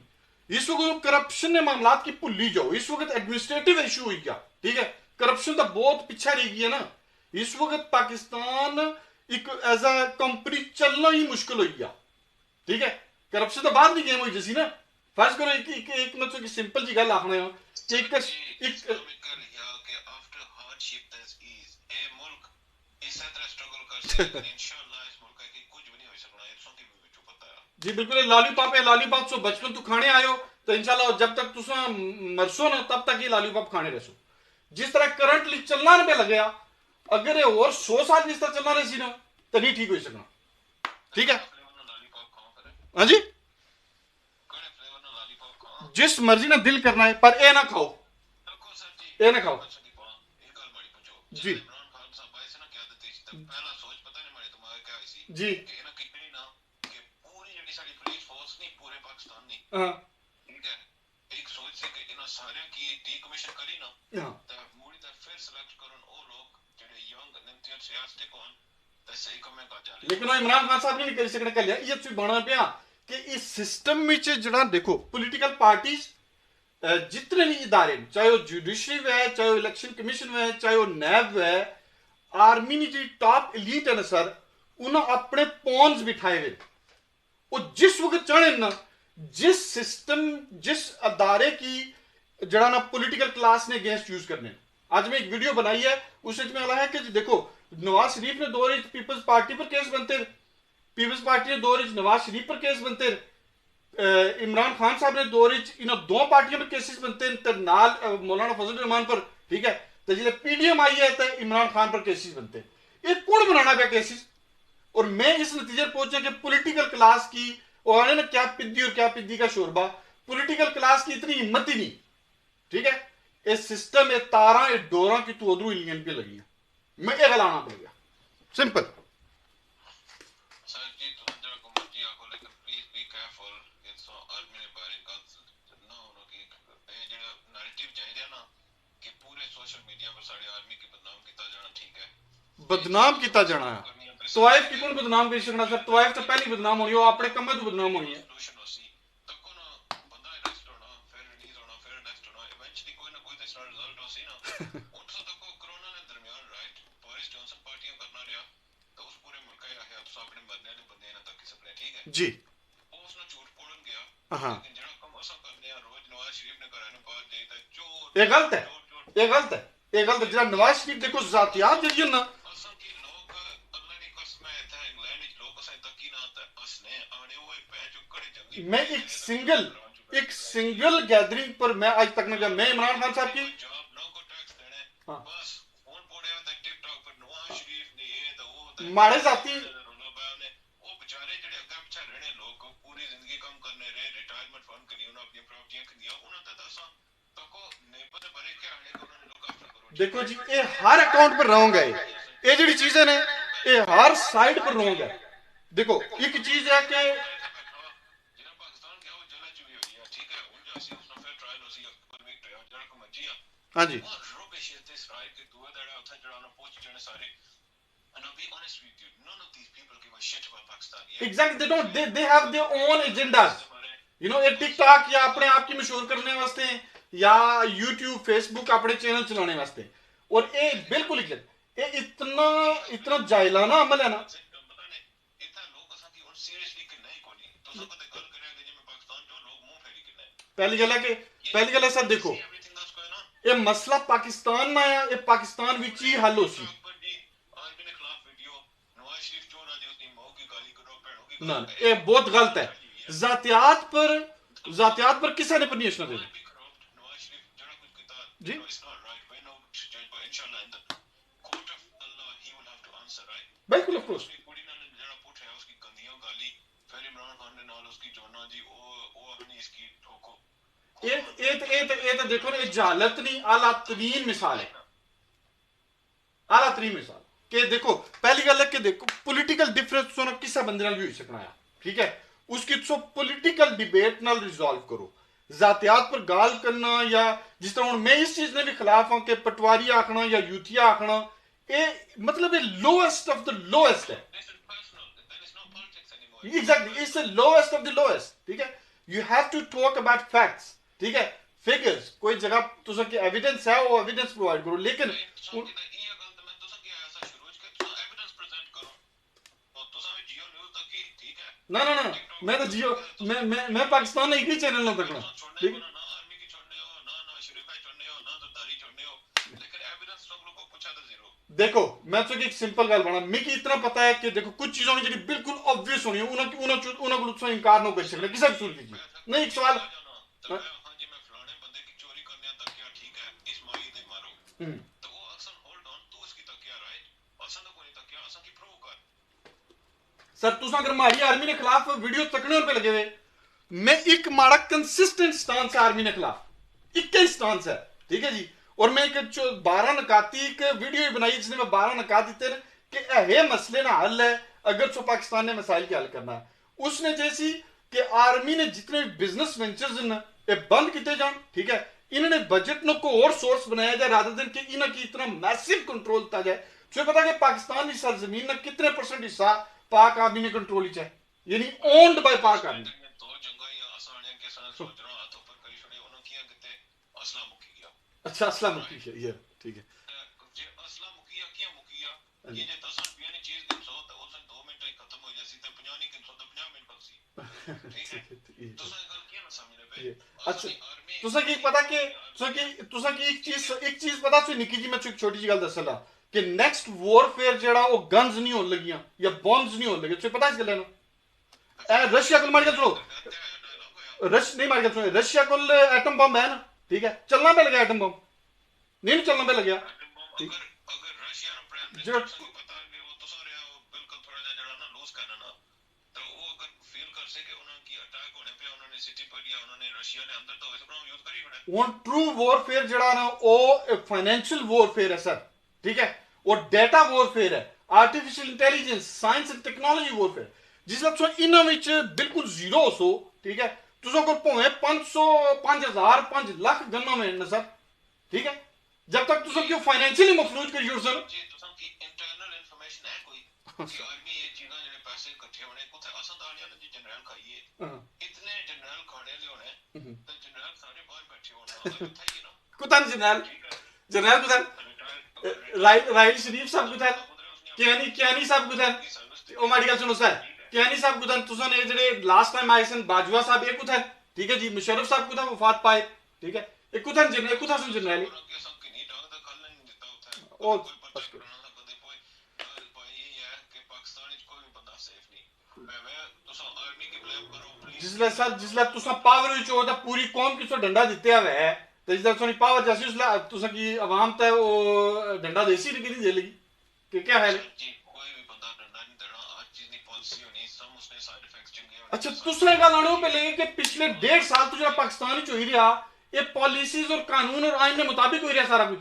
इस वक्त करप्शन ने मामला की भुल ही जाओ, इस वक्त एडमिनिस्ट्रेटिव इशू हुई गया, ठीक है, करप्शन तो बहुत पीछे रह गई है ना, इस वक्त पाकिस्तान एक एज अ कंपनी चलना ही मुश्किल हो गया, ठीक है, करप्शन तो बाद की गेम हुई जैसी ना, फर्ज करो एक मतलब कि सिंपल जी गल आखना है कि एक after hardship that is a मुल्क इस तरह स्ट्रगल कर सकते हैं इंशाल्लाह, इस मुल्क के कुछ भी नहीं हो सकना, ये सो की मुझे पता है जी बिल्कुल, लॉलीपॉप सो बचपन तू खाने आयो तो इंशाल्लाह जब तक तुसा मरसो ना तब तक ये लॉलीपॉप खाने रहो, जिस तरह करंटली चलना पे लगे अगर ये और 100 साल जिस तरह चलना रही ना तो नहीं ठीक हो सकना, ठीक है। हाँ जी, जिस मर्जी ना दिल करना है पर ए ना खाओ, ए ना खाओ जी जी हाँ एक सोच से कि इन सारे की डीकमीशन करी ना हाँ तो मूडी दा फिर सिलेक्ट करन ओ लोग जेडे यंग एंथुसियास्टिक होन तो सही कमे का जाले, लेकिन इमरान खान साहब नहीं कर सकने कल ये चीज बना पिया कि इस सिस्टम में जड़ा देखो पॉलिटिकल पार्टीज जितने भी इदारे चाहे वो जुडिशरी है, चाहे वो इलेक्शन कमीशन है, चाहे वो नैब है, आर्मी ने जी टॉप एलीट है ना सर, उन्हें अपने पॉन्स बिठाए हुए, वो जिस वक्त चाहे ना जिस सिस्टम जिस अदारे की जड़ा ना पॉलिटिकल क्लास ने अगेंस्ट यूज करने, आज मैं एक वीडियो बनाई है उसमें अला है कि देखो नवाज शरीफ ने दौर पीपल्स पार्टी पर केस बनते, पीपल्स पार्टी ने दौर नवाज शरीफ पर केस बनते, इमरान खान साहब ने दौर इन दो पार्टियों पर केसेस बनते नाल मौलाना फजल रहमान पर, ठीक है, तो जिले पीडीएम आई है तो इमरान खान पर केसेस बनते, ये कौन बनाना पे केसेस, और मैं इस नतीजे पर पहुंचा कि पॉलिटिकल क्लास की और ना क्या पिद्दी और क्या पिद्दी का शोरबा, पॉलिटिकल क्लास की इतनी हिम्मत ही नहीं, ठीक है, ये सिस्टम ये तारा ये डोरा की तू उधरू इंडियन पे लगी है, मैं एक लाना पड़ गया सिंपल। सर जी तुम जरा को मर्जी आको, लेकिन please be careful it's army ने बारे का ना होना कि ये जेड़ा नैरेटिव चाहिए ना कि पूरे सोशल मीडिया पर सारी आर्मी की बदनाम किया जाना, ठीक है, बदनाम किया जाना है, तवाइफ की कौन बदनाम कर सकना सर, तवाइफ तो पहली बदनाम होनी है, वो अपने कम तो बदनाम होनी है, जी हाँ ये गलत है, ये गलत है, ये गलत है, जरा नवाज शरीफ देखो जातियात जी ना मैं एक सिंगल एक सिंगल गैदरिंग पर मैं आज तक ना गया। मैं इमरान खान साहब की जॉब नो को टैक्स देने हाँ बस फोन पोड़े होता टिकटॉक पर नवाज शरीफ ने ये तो वो तो माड़े जाती रोला पाया ने वो बेचारे जेड़े अग्गे पिछे रहने लोग पूरी जिंदगी कम करने रहे रिटायरमेंट फंड करी उन्होंने अपनी प्रॉपर्टियां खरीदियां उन्होंने तो दसा तको नेबर दे बारे क्या आने को उन्होंने लोग आफ्टर करो देखो जी ये हर अकाउंट पर रॉन्ग है। ये जी चीजें ने ये हर साइड पर रॉन्ग है। देखो एक चीज है कि जिन्हें पाकिस्तान क्या वो जला चुकी हुई है ठीक है उन जैसी उसने फिर ट्रायल उसी पर वीक ट्रायल जड़ा को मजिया हाँ जी वो rubbish is this right कि दुआ दड़ा उठा जड़ा ना पहुंच जाने सारे and I'll be honest with you none of these people give a shit about Pakistan yeah exactly they don't they have their own agendas you know ये टिकटॉक या अपने आप की मशहूर करने वास्ते या यूट्यूब फेसबुक अपने चैनल चलाने वास्ते और ये बिल्कुल ये इतना इतना जाहिलाना अमल है ना। पता नहीं इतना लोग असा कि उन सीरियसली कि नहीं कोनी तो सब को गल करेंगे जिमें पाकिस्तान जो लोग मुंह फेरी कि नहीं पहली गल है सर देखो everything that's going on ये मसला पाकिस्तान में आया ये पाकिस्तान विच ही हल हो सी अकबर जी आर्मी के खिलाफ वीडियो नवाज शरीफ चोर आज उसकी मां की गाली करो बहनों की ना ये बहुत गलत है। जातियात पर किसी ने परमिशन नहीं दी नवाज शरीफ जरा कुछ किता जी it's not right way no जज बट इंशाल्लाह इन द कोर्ट ऑफ अल्लाह he will have to answer right बिल्कुल ऑफ कोर्स उसकी कुड़ी ने जरा पूछा उसकी गंदियों गाली फिर इमरान खान ने नाल उसकी जोना जी ओ अपनी इसकी ठोको ये तो देखो ना ये जहालत नहीं आला तरीन मिसाल है। आला तरीन मिसाल कि देखो पहली गल है कि देखो पॉलिटिकल डिफरेंस तो ना किसी बंदे नाल भी हो सकना है ठीक है उसकी तो पॉलिटिकल डिबेट नाल रिजॉल्व करो। जातियात पर गाल करना या जिस तरह मैं इस चीज ने भी खिलाफ हूं कि पटवारी आखना या यूथिया आखना ये मतलब ये लोएस्ट ऑफ द लोएस्ट है। Exactly it's the lowest of the lowest ठीक है। You have to talk about facts ठीक है फिगर्स कोई जगह तुसा की एविडेंस है वो एविडेंस प्रोवाइड करो लेकिन ना ना ना मैं तो जियो मैं पाकिस्तान में एक ही चैनल ना तकना ठीक है। देखो मैं तो एक सिंपल गल बना मिकी इतना पता है कि देखो कुछ चीजों की बिल्कुल ऑब्वियस होनी है उन्हें को इनकार ना कर सकते किसी भी सूरत की नहीं। एक सवाल सर तुसा अगर माड़ी आर्मी ने खिलाफ वीडियो तकने पे लगे हुए मैं एक माड़ा कंसिस्टेंट स्टांस है आर्मी ने खिलाफ एक ही स्टांस है ठीक है जी। और मैं एक 12 नकाती एक वीडियो बनाई जिसने मैं 12 नकात दिते कि ये मसले ना हल है अगर तो पाकिस्तान ने मसाइल के हल करना है उसने जैसी कि आर्मी ने जितने बिजनेस वेंचर्स न ये बंद किए जान ठीक है इन्होंने बजट न को और सोर्स बनाया जाए रादर देन कि इन्हें की इतना मैसिव कंट्रोल किया जाए। तो पता कि पाकिस्तान की सरजमीन न कितने % हिस्सा पाक आर्मी ने कंट्रोल किया यानी ओन्ड बाय पाक आर्मी। अच्छा असला मुक्की ये ठीक है असला मुकिया किया मुकिया ये जे 10 रुपया ने चीज 100 तो उसे 2 मिनट में खत्म हो जासी तो 50 नहीं 100 तो 50 मिनट बक्सी ठीक है तो सर गल किया ना सामने पे अच्छा तुसा की पता कि तुसा की एक चीज पता छु निकी जी मैं एक छोटी सी गल दसला कि नेक्स्ट वॉरफेयर जेड़ा वो गन्स नहीं होने लगियां या बॉम्ब्स नहीं होने लगे तुझे पता इस गल ना रशिया को मार के सुनो नहीं मार के सुनो रशिया को एटम बम है ना ठीक है चलना पे लगा एटम बम नहीं चलना पे लगा ठीक अगर रशिया नो प्राइम मिनिस्टर को पता है वो तो सारे बिल्कुल थोड़ा जा जड़ा ना लूज करना ना तो वो अगर फील कर सके उन्होंने की अटैक होने पे उन्होंने सिटी पर या उन्होंने रशिया ने अंदर तो वैसे यूज करी बड़ा वो ट्रू वॉरफेयर जड़ा ना वो फाइनेंशियल वॉरफेयर है सर ठीक है और डेटा वॉरफेयर है artificial intelligence science and technology warfare जिसला तुम इन्हां विच बिल्कुल जीरो सो ठीक है तुसा को भावे 500 5000 5 लाख गन्ना में सर ठीक है जब तक तुसा क्यों फाइनेंशियली मफलूज कर योर सर जी तुसा की इंटरनल इंफॉर्मेशन है कोई कि आर्मी ये चीजें जेने पैसे इकट्ठे होने कुछ असद आलिया ने जनरल खाइए इतने जनरल खाने ले होने तो जनरल सारे बाहर बैठे होना था ये ना कुतन जनरल कुतन राइल शरीफ साहब कुतन कियानी साहब कुतन ओ माड़ी गल सुनो सर कियानी साहब कुतन तुसा ने जेडे लास्ट टाइम आए सन बाजवा साहब ये कुतन ठीक है जी मुशर्रफ साहब कुतन वफात पाए ठीक है एक कुतन जनरल और आर्मी की ब्लेम करो पुलिस जिसले सर जिसले तुसा पावर विच हो तो पूरी कौम किसो डंडा दिते हुए है तो जिसले तुसानी पावर जैसी उसले तुसा की आवाम ते वो डंडा देसी कि नहीं दे लगी कि क्या है सर जी कोई भी बंदा डंडा नहीं देना हर चीज की पॉलिसी होनी सब उसने साइड इफेक्ट्स चंगे होने अच्छा तुसरे गल आने पे लगे कि पिछले 1.5 साल तो जो पाकिस्तान च होई रहा ये पॉलिसीज और कानून और आइन के मुताबिक हो रहा सारा कुछ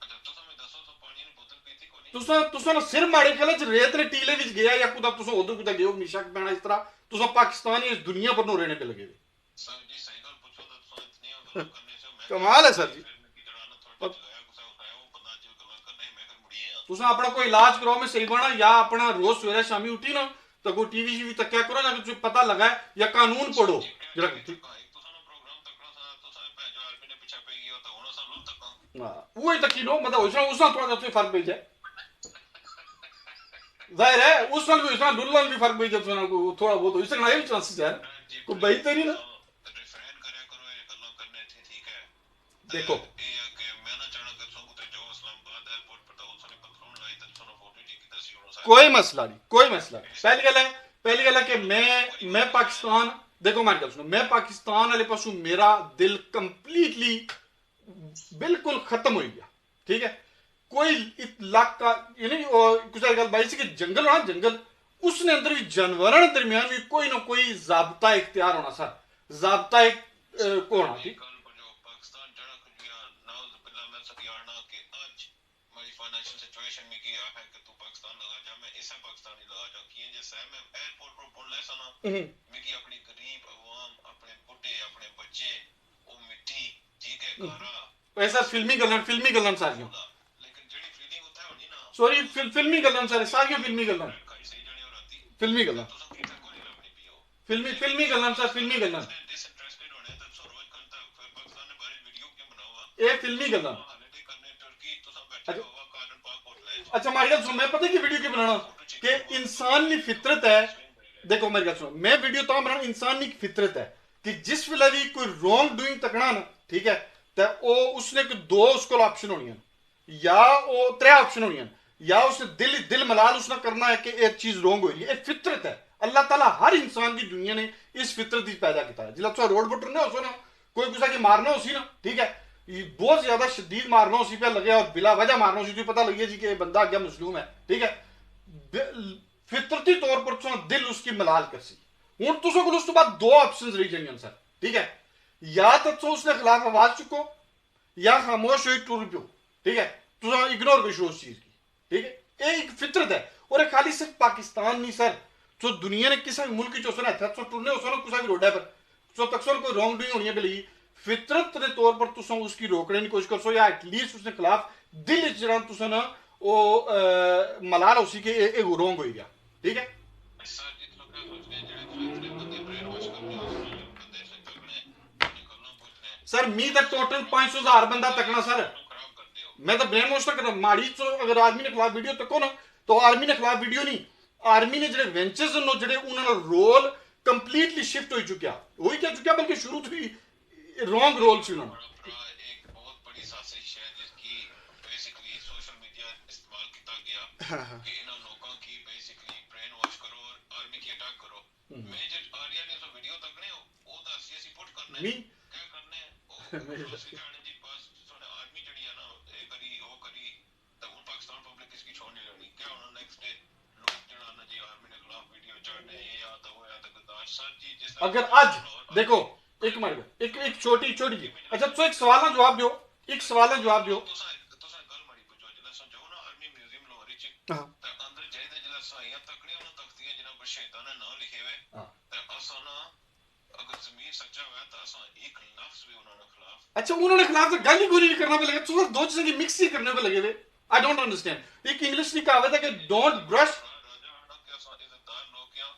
अच्छा तो हमें दसो तो पानी की बोतल पीती को नहीं तुसा सिर माड़े खेले च रेत ने टीले विच गया या कुदा तुसा उधर कुदा गयो निशक पैना इस तरह तुसा पाकिस्तानी इस दुनिया पर नो रहने पे लगे सर जी सही गल पूछो तो तुम इतनी गल करने से मैं कमाल है सर जी की जड़ाना थोड़ा जगाया गुस्सा उठाया वो बंदा जो गल करने मैं फिर मुड़ी है तुसा अपना कोई इलाज कराओ में सही बना या अपना रोज सवेरे शामी उठी ना तो कोई टीवी शीवी तक क्या करो ना कुछ पता लगा है या कानून पढ़ो जरा एक तो सानो प्रोग्राम तकड़ा सा तो सारे पे जो आर्मी ने पीछे पे गया तो उन्होंने सब लोग तक वो ही तक नो मतलब उसना थोड़ा सा फर्क पड़ जाए जाहिर है उस साल भी उसना दुल्हन भी फर्क पड़ जाए थोड़ा बहुत इससे ना भी चांसेस है कोई बेहतरी ना रिफ्रेन करे करो ये गल्ला करने थी ठीक है देखो ये है कि मैं ना चाहना कि तुम कुछ जो इस्लामाबाद एयरपोर्ट पर तो उसने पत्थरों लाई तो तुमने फोटो जी की दसी उन्होंने कोई मसला नहीं कोई मसला नहीं पहली गल है कि मैं पाकिस्तान देखो मार गल सुनो मैं पाकिस्तान वाले पासों मेरा दिल कंप्लीटली बिल्कुल खत्म हो गया ठीक है कोई इलाका यानी कुछ गल बाई सी कि जंगल होना जंगल उसने अंदर भी जानवरों दरमियान भी कोई ना कोई जाब्ता इख्तियार होना सर जाब्ता एक को होना ठीक कल को जो पाकिस्तान जड़ा कुछ भी नाउज बिल्ला मैं सकियाना कि आज मेरी फाइनेंशियल सिचुएशन में किया है कि तू पाकिस्तान लगा जा मैं इसे पाकिस्तानी लगा जा कि जैसे मैं एयरपोर्ट पर बोल ले सना मैं की अपनी गरीब अवाम अपने बुढ़े अपने बच्चे वो मिट्टी ठीक है गारा ऐसा फिल्मी गलन सारियां लेकिन जेडी फीलिंग होता है होनी ना सॉरी फिल्मी गलन सारियां फिल्मी गलन खाई सही जानी और आती फिल्मी गलन तो सब कितना कोई अपनी पियो फिल्मी गलन सर फिल्मी गलन डिसइंटरेस्टेड होने तक सो रोज करता पाकिस्तान ने बारे वीडियो क्यों बनावा ये फिल्मी गलन हालेटे करने टर्की तो सब बैठे हुआ कारण पाक होटल है अच्छा मारी गल सुनो मैं पता की वीडियो क्यों बनाना कि इंसान की फितरत है देखो मेरी गल सुनो मैं वीडियो तो बनाना इंसान की फितरत है कि जिस वेले भी कोई रॉन्ग डूइंग तकना ना ठीक है तो वो उसने कोई दो उसको ऑप्शन होनी है या वो त्रै ऑप्शन होनी है या उसने दिल मलाल उसने करना है कि एक चीज रॉन्ग हो रही है फितरत है अल्लाह ताला हर इंसान की दुनिया ने इस फितरत ही पैदा किया है जिला तुम रोड पर टुरने हो ना कोई कुछ की मारना हो सी ना ठीक है बहुत ज्यादा शदीद मारना उसी पे लगे और बिला वजह मारना उसी पता लगे जी कि बंदा अगर मजलूम है ठीक है फितरती तौर पर तुम दिल उसकी मलाल कर सी हूं तुम को उस तो बाद दो ऑप्शन रही जानियन सर ठीक है या तो तुम उसके खिलाफ आवाज चुको या खामोश हो टुर पियो ठीक है तुम इग्नोर करो उस चीज की ठीक है ये एक फितरत है और ये खाली सिर्फ पाकिस्तान नहीं सर तो दुनिया ने किसी मुल्क चो है टुरने हो सो किसी भी रोडे पर तो तक कोई रॉन्ग डूइंग होनी है बिल्ली फितरत के तौर पर तुम उसकी रोकने की कोशिश करो या एटलीस्ट उसके खिलाफ दिल जरा तुम ना वो मलाल उसी के रॉन्ग हो गया ठीक है सर जी तो क्या सोचते हैं जेड़े इतने बंदे ब्रेन वॉश करने और बंदे से तकने निकलना पूछने सर मी तक टोटल 500,000 बंदा तकना सर खराब कर दियो मैं तो ब्रेन वॉश तक माड़ी तो अगर आर्मी ने खिलाफ वीडियो तको ना तो आर्मी ने खिलाफ वीडियो नहीं आर्मी ने जेडे वेंचर्स नो जेडे उन्होंने रोल कंप्लीटली शिफ्ट हो चुका वही क्या चुका बल्कि शुरू से ही रॉन्ग रोल से उन्होंने एक बहुत बड़ी साजिश है जिसकी बेसिकली सोशल मीडिया इस्तेमाल किया गया कि इन लोगों की बेसिकली ब्रेन वॉश करो और आर्मी की अटैक करो मेजर आर्या ने तो वीडियो तकने वो दा सीएससी पुट करने मी क्या करने वो दूसरी जाने जी पास सोने आर्मी जड़ी है ना ये करी वो करी तो उन पाकिस्तान पब्लिक इसकी छोड़ने लगी क्या उन्होंने नेक्स्ट डे लोग जड़ा ना जी आर्मी ने खिलाफ वीडियो चढ़ने ये या तो वो या तो गद्दार सर जी जिस अगर आज देखो एक मार एक छोटी छोटी अच्छा तो एक सवाल ना जवाब दो एक सवाल ना जवाब दो तुसा गल मारी पुछो जिला समझो ना आर्मी म्यूजियम लोहरी च हां ते अंदर जाइदे जिला साइयां तकने उन तख्तियां जिना पर शैतान ने नाम लिखे हुए हां ते असा ना अगर जमीर सच्चा हुआ तो असा एक लफ्ज भी उन्होंने खिलाफ अच्छा उन्होंने खिलाफ तो गाली गोली नहीं करना पे लगे तो दो चीजें की मिक्स ही करने पे लगे थे आई डोंट अंडरस्टैंड एक इंग्लिश की कहावत है कि डोंट ब्रश राजा हड़ा के असा इज्जतदार लोग या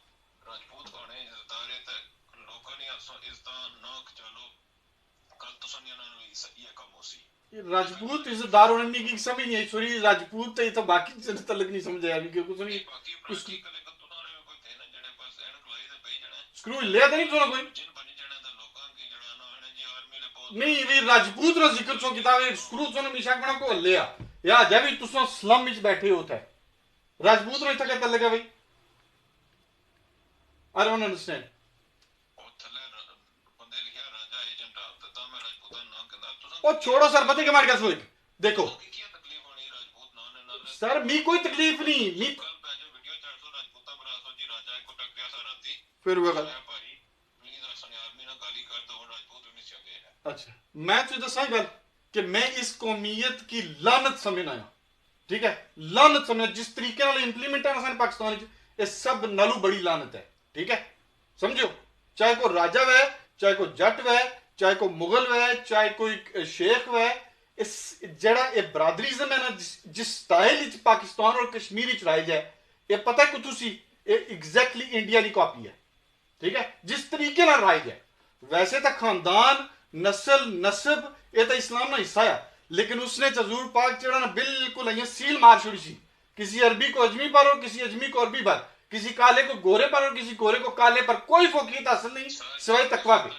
राजपूत खाने इज्जतदार है ते लोगों ने असा इज्जत ना चलो कल तो सनिया ना ये कम होसी राजपूत इज्जतदार होने की समझ नहीं आई सॉरी राजपूत तो बाकी चीज तक नहीं समझ आया क्योंकि कुछ नहीं बाकी प्राची कले तो ना कोई थे ना जड़े बस एनक लाई दे पई जड़े स्क्रू ले तो नहीं सुना कोई जिन बनी जड़े दा लोकां की जड़ा ना है जी आर्मी ले बहुत नहीं वे राजपूत रा जिक्र चो किताब स्क्रू चो निशाक बना को ले या जब भी तुम स्लम में बैठे होता है राजपूत रो इतना कहता लगा भाई I don't understand. ਉਹ ਥੱਲੇ ਬੰਦੇ ਲਿਖਿਆ ਰਾਜਾ ਏਜੰਟ ਆ ਤੇ ਤਾਂ ਮੈਂ ਰਾਜਪੂਤਾਂ ਨਾਂ ਕਹਿੰਦਾ ਤੁਸੀਂ ਉਹ ਛੋੜੋ ਸਰ, ਪਤਾ ਕੀ ਮਾਰ ਗਿਆ ਸੋਈ ਦੇਖੋ ਕੀ ਤਕਲੀਫ ਹੋਣੀ ਰਾਜਪੂਤ ਨਾਂ ਨੇ ਨਾਲ ਸਰ ਮੀ ਕੋਈ ਤਕਲੀਫ ਨਹੀਂ ਮੀ ਕੱਲ ਭੇਜੋ ਵੀਡੀਓ 400 ਰਾਜਪੂਤਾਂ ਬਰਾਸੋ ਜੀ ਰਾਜਾ ਕੋ ਟੱਕਿਆ ਸਾ ਰਾਤੀ ਫਿਰ ਉਹ ਗੱਲ ਭਾਈ ਪਲੀਜ਼ ਅਸਾਂ ਆਰਮੀ ਨਾਲ ਗਾਲੀ ਕਰ ਦੋ ਰਾਜਪੂਤ ਵੀ ਨਹੀਂ ਚੰਗੇ ਹੈ अच्छा मैं तुझे दसा गल कि मैं इस कौमियत की लानत समझना है, ठीक है, लानत समझना जिस तरीके नाल इंप्लीमेंट है सारे पाकिस्तान च, ये सब नालू बड़ी लानत है, ठीक है, समझो, चाहे कोई राजा वै, चाहे कोई जट वै, चाहे कोई मुगल वै, चाहे कोई शेख वै, इस जड़ा ये बरादरीज़म है ना जिस स्टाइल च पाकिस्तान और कश्मीर च राइज है, ये पता है कि तुसी ये एग्जैक्टली इंडिया की कॉपी है, ठीक है, जिस तरीके नाल राइज है। वैसे तो खानदान नस्ल नस्ब ये तो इस्लाम का हिस्सा है, लेकिन उसने हजूर पाक चढ़ा ना बिल्कुल यहाँ सील मार छोड़ी सी, किसी अरबी को अजमी पर और किसी अजमी को अरबी पर, किसी काले को गोरे पर और किसी गोरे को काले पर, कोई फोकियत हासिल नहीं सिवाय तकवा पे।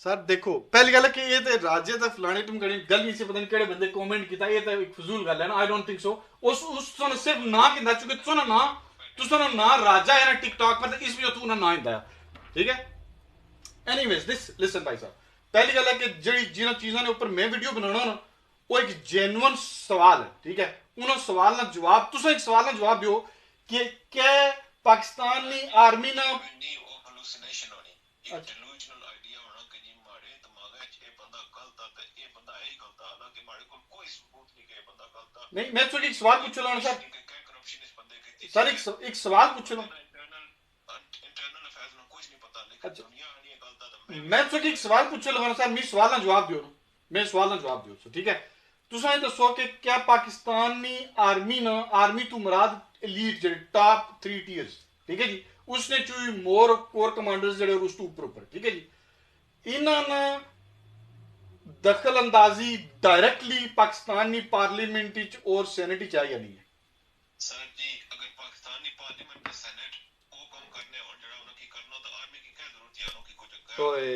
सर देखो पहली गल है कि ये तो राजे दा फलाने तुम कड़ी गल नहीं सी, पता नहीं केड़े बंदे कमेंट कीता, ये तो एक फजूल गल है ना, आई डोंट थिंक सो। उस तुम सिर्फ ना किंदा चुके तुसा ना राजा है ना टिकटॉक पर, इस वजह तू ना हिंदा, ठीक है। एनीवेज दिस लिसन भाई साहब, पहली गल है कि जिहड़ी जिन्हां चीज़ां दे ऊपर मैं वीडियो बनाना ना वो एक जेन्युइन सवाल है, ठीक है, उन्होंने सवाल ना जवाब तुसा एक सवाल ना जवाब दियो कि क्या पाकिस्तानी आर्मी ना नहीं, मैं तो एक सवाल पूछ लो सर, सर एक सवाल पूछ लो, अच्छा मैं तो एक सवाल पूछ लो सर, मैं सवाल ना जवाब दियो ना, मैं सवाल ना जवाब दियो, ठीक है। तुसा ये दसो कि क्या पाकिस्तानी आर्मी ना, आर्मी तो मुराद एलीट जेडे टॉप 3 टीयर्स, ठीक है जी, उसने चुई मोर कोर कमांडर्स जेडे उस तो ऊपर, ठीक है जी, इन्होंने दखल अंदाजी डायरेक्टली पाकिस्तानी पार्लियामेंट और सेनेट च आई नहीं है सर जी। अगर पाकिस्तानी पार्लियामेंट का सेनेट वो काम करने और जड़ा उन्हें की करना तो आर्मी की क्या जरूरत है, उन्हें की कुछ ओए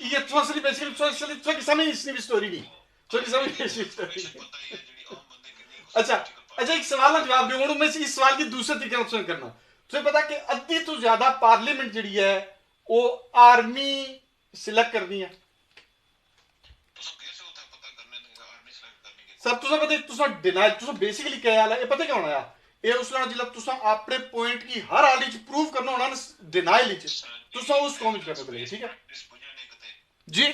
ये तो असली बेसिकली तो की समझ इसने भी स्टोरी नहीं तो की समझ इसनी स्टोरी पता ही है जड़ी आम बंदे कितनी अच्छा एक सवाल का जवाब दूं मैं इस सवाल की दूसरे तरीके से करना, तो पता कि अद्धी तो ज्यादा पार्लियामेंट जड़ी है वो आर्मी सिलेक्ट करनी है सर, तुसा पता तुसा डिनाइल तुसा बेसिकली क्या हाल है, ये पता क्या होना है, ये उस नाल जिल्ला तुसा अपने पॉइंट की हर हाल च प्रूव करना होना ना डिनाइल च तुसा उस कॉमेंट करने पड़ेगा, ठीक है जी।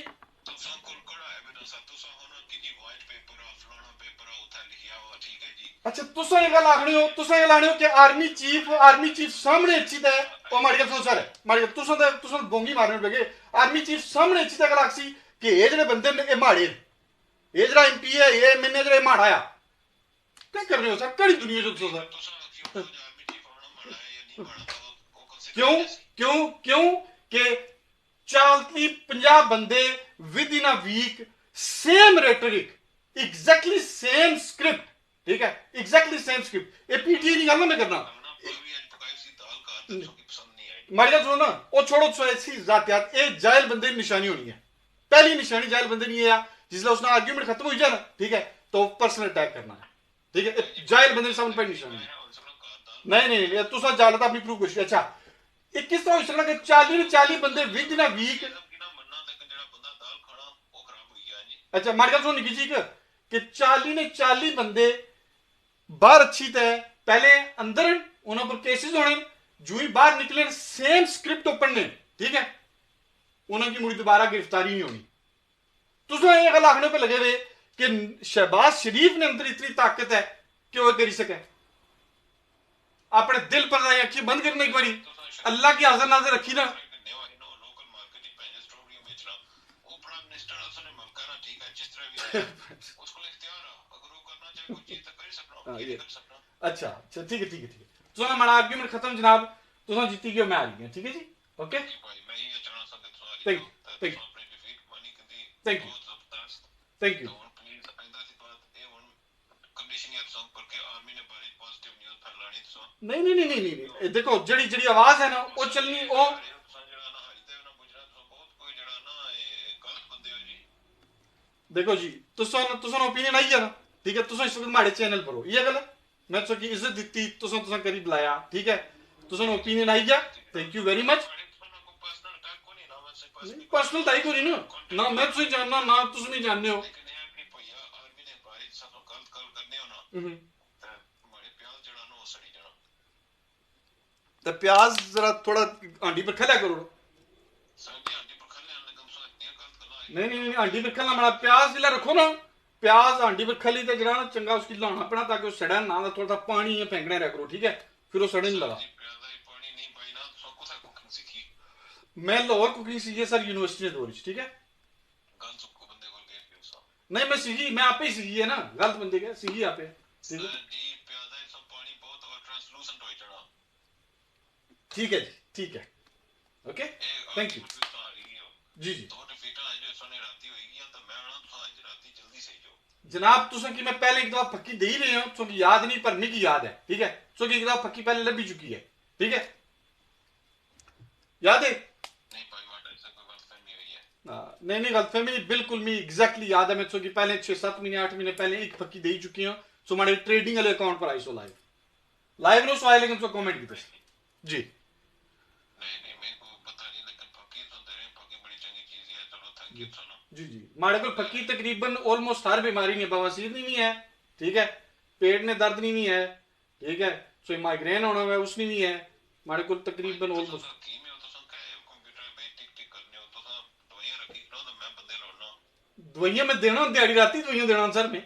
तुसा कोल कोड़ा एविडेंस तुसा होना कि जी वाइट पेपर आ फलाना पेपर आ उथा लिखिया हुआ, ठीक है जी। अच्छा तुसा ये गल आखनी हो, तुसा ये लाने हो कि आर्मी चीफ सामने अच्छी ते ओ मारी गल सुनो सर, मारी तुसा बोंगी मारने लगे, आर्मी चीफ सामने अच्छी ते गल आखसी कि ये जेडे बंदे ने ए माड़े ये जरा एमपी है ये मैंने जरा माड़ा आ क्या कर रहे हो सर, कड़ी दुनिया जो सर क्यों क्यों क्यों कि 40-50 बंदे with in a week same rhetoric exactly same script, ठीक है, एग्जैक्टली सेम स्क्रिप्ट, ये पीटीए की गल मैं करना मारी गल सुनो ना, वो छोड़ो ऐसी जातियात, ये जाहिल बंदे की निशानी होनी है, पहली निशानी जाहिल बंदे नहीं है जिसने उसने आर्ग्यूमेंट खत्म हो जाए ना, ठीक है, तो पर्सनल अटैक करना है, ठीक है, जाहिल बंदे सामने पहली निशानी नहीं नहीं नहीं तुसा जालता अपनी प्रूफ कोशिश। अच्छा 21 हो सकता कि 40 बंदे विद इन अ वीक, अच्छा मारी गल सुनो निकी जी कि 40 बंदे बाहर अच्छी तय पहले अंदर उन्होंने पर केसेस होने जो ही बाहर निकले सेम स्क्रिप्ट ओपन ने, ठीक है, उन्होंने मुड़ी दोबारा गिरफ्तारी नहीं होनी। तुसा ये गल आखने पे लगे हुए कि शहबाज शरीफ ने अंदर इतनी ताकत है कि वो करी सके, अपने दिल पर अखी बंद करने एक बारी अल्लाह की हाजिर नाजिर रखी ना अच्छा अच्छा ठीक है ठीक है ठीक है, तुसा हमारा आर्ग्यूमेंट खत्म जनाब, तुसा जीती गए मैं आ रही हूं, ठीक है जी, okay thank you thank you thank you. कि आर्मी ने बड़ी पॉजिटिव न्यूज़ फैलानी तो नहीं नहीं नहीं नहीं नहीं नहीं। देखो जड़ी जड़ी आवाज है ना वो चलनी वो ਜਿਹੜਾ ਨਾ ਹਜਦੇ ਨਾ ਗੁਜਰਾ ਤੋਂ ਬਹੁਤ ਕੋਈ ਜਿਹੜਾ ਨਾ ਇਹ ਗਲਤ ਬੰਦੇ ਹੋ ਜੀ देखो जी तुसन ओपिनियन आई है ना ठीक है तुसन इस वक्त हमारे चैनल पर हो ये गल है मैं तुसा की इज्जत दी तुसन करी बुलाया ठीक है तुसन ओपिनियन आई गया thank you very much personal attack को नहीं ना मैं से पर्सनल पर्सनल ताई को नहीं ना मैं तुझे जानना ना तुम नहीं जानने हो लेकिन यार नहीं भैया आर्मी ने बारी सब गलत गल करने हो ना हमारे प्याज जड़ा ना वो सड़ी जाना तो प्याज जरा थोड़ा आंटी पर खला करो सर जी आंटी पर खले आने कम से इतनी गलत गल नहीं नहीं नहीं आंटी पर खला बड़ा प्याज जिला रखो ना प्याज आंटी पर खली तो जरा ना चंगा उसकी लाना पड़ा ताकि वो सड़ा ना थोड़ा सा पानी या फेंकना रहा करो ठीक है फिर वो सड़ने नहीं लगा पानी नहीं भाई ना सो कुछ कुकिंग सीखी मैं लाहौर कुकिंग सीखी सर यूनिवर्सिटी में दौरी ठीक है गल सुको बंदे को गए फिर सा नहीं मैं सीखी मैं आपे ही सीखी है ना गलत बंदे के सीखी आपे ठीक है जी प्याज है सब पानी बहुत और ट्रांसलूसेंट हो जाना ठीक है जी ठीक है ओके थैंक यू जी जी तो डिफीट आज जो सोने राती होगी तो मैं ना तो आज राती जल्दी से जो जनाब तुसा की मैं पहले एक दफा पक्की दे ही रहे हो सो की याद नहीं पर की याद है ठीक है सो की एक दफा पक्की पहले लग भी चुकी है ठीक है याद है नहीं भाई वाट ऐसा कोई गलतफहमी हुई है नहीं नहीं गलतफहमी नहीं बिल्कुल मी एग्जैक्टली याद है मैं सो की पहले 6-7 महीने 8 महीने पहले एक पक्की दे ही चुकी हूं सो हमारे ट्रेडिंग वाले अकाउंट पर आई सो लाइव नो सो आए लेकिन सो कमेंट की जी नहीं नहीं मेरे को पता नहीं लेकिन फकीर तो तेरे फकीर बड़ी चंगी चीज है चलो थैंक यू सुनो जी जी हमारे को फकीर तकरीबन ऑलमोस्ट हर बीमारी नहीं बवासीर नहीं है ठीक है पेट में दर्द नहीं है ठीक है सो माइग्रेन होना है उसमें नहीं है हमारे को तकरीबन ऑलमोस्ट की में तो संका है कंप्यूटर पे टिक टिक करने हो तो दवाइयां रखी करो तो मैं बंदे लौटना दवाइयां में देना दिहाड़ी राती दवाइयां देना सर में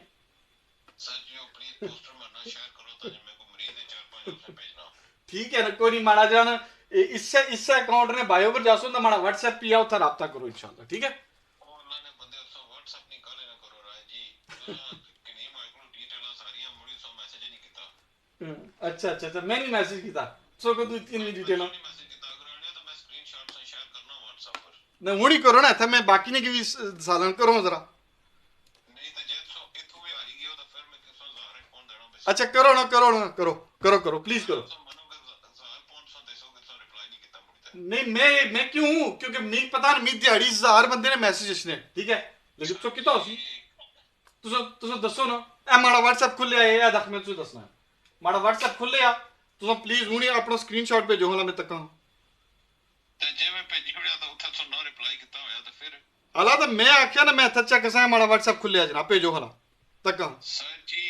सर जी प्लीज पोस्टर मरना शेयर करो ताकि मेरे को मरीज है 4-5 उसे भेजना ठीक है ना कोई नहीं माड़ा जाना इससे अकाउंट ने बायो पर जासो ना हमारा व्हाट्सएप पिया उधर राब्ता करो इंशाल्लाह ठीक है अल्लाह ने बंदे सो व्हाट्सएप नहीं कर लेना करो राय जी कि नहीं मैं को डिटेल सारी मुड़ी सो मैसेज नहीं किया अच्छा अच्छा अच्छा मैं नहीं मैसेज किया सो को तू इतनी डिटेल मैसेज किया अगर आने तो मैं स्क्रीनशॉट से शेयर करना व्हाट्सएप पर ना वही करो ना था मैं बाकी ने की भी सालन करो जरा नहीं तो जे सो इथु भी आ ही गयो तो फिर मैं किसो ज़ाहिर कौन देना बस अच्छा करो ना करो ना करो करो करो प्लीज करो नहीं मैं क्यों हूं क्योंकि मैं पता नहीं मेरी दिहाड़ी 1000 बंदे ने मैसेज इसने ठीक है लेकिन तो कितना होसी तुम दसो ना ए माड़ा व्हाट्सएप खुले है या दख मैं तुझे दसना है माड़ा व्हाट्सएप खुले आ तुम प्लीज हुने अपना स्क्रीनशॉट भेजो हला मैं तक ते जे मैं भेजी होया तो उथे सो नो रिप्लाई किता होया तो फिर हला तो मैं आख्या ना मैं सच्चा कैसा माड़ा व्हाट्सएप खुले आ जनाब भेजो हला तक सर जी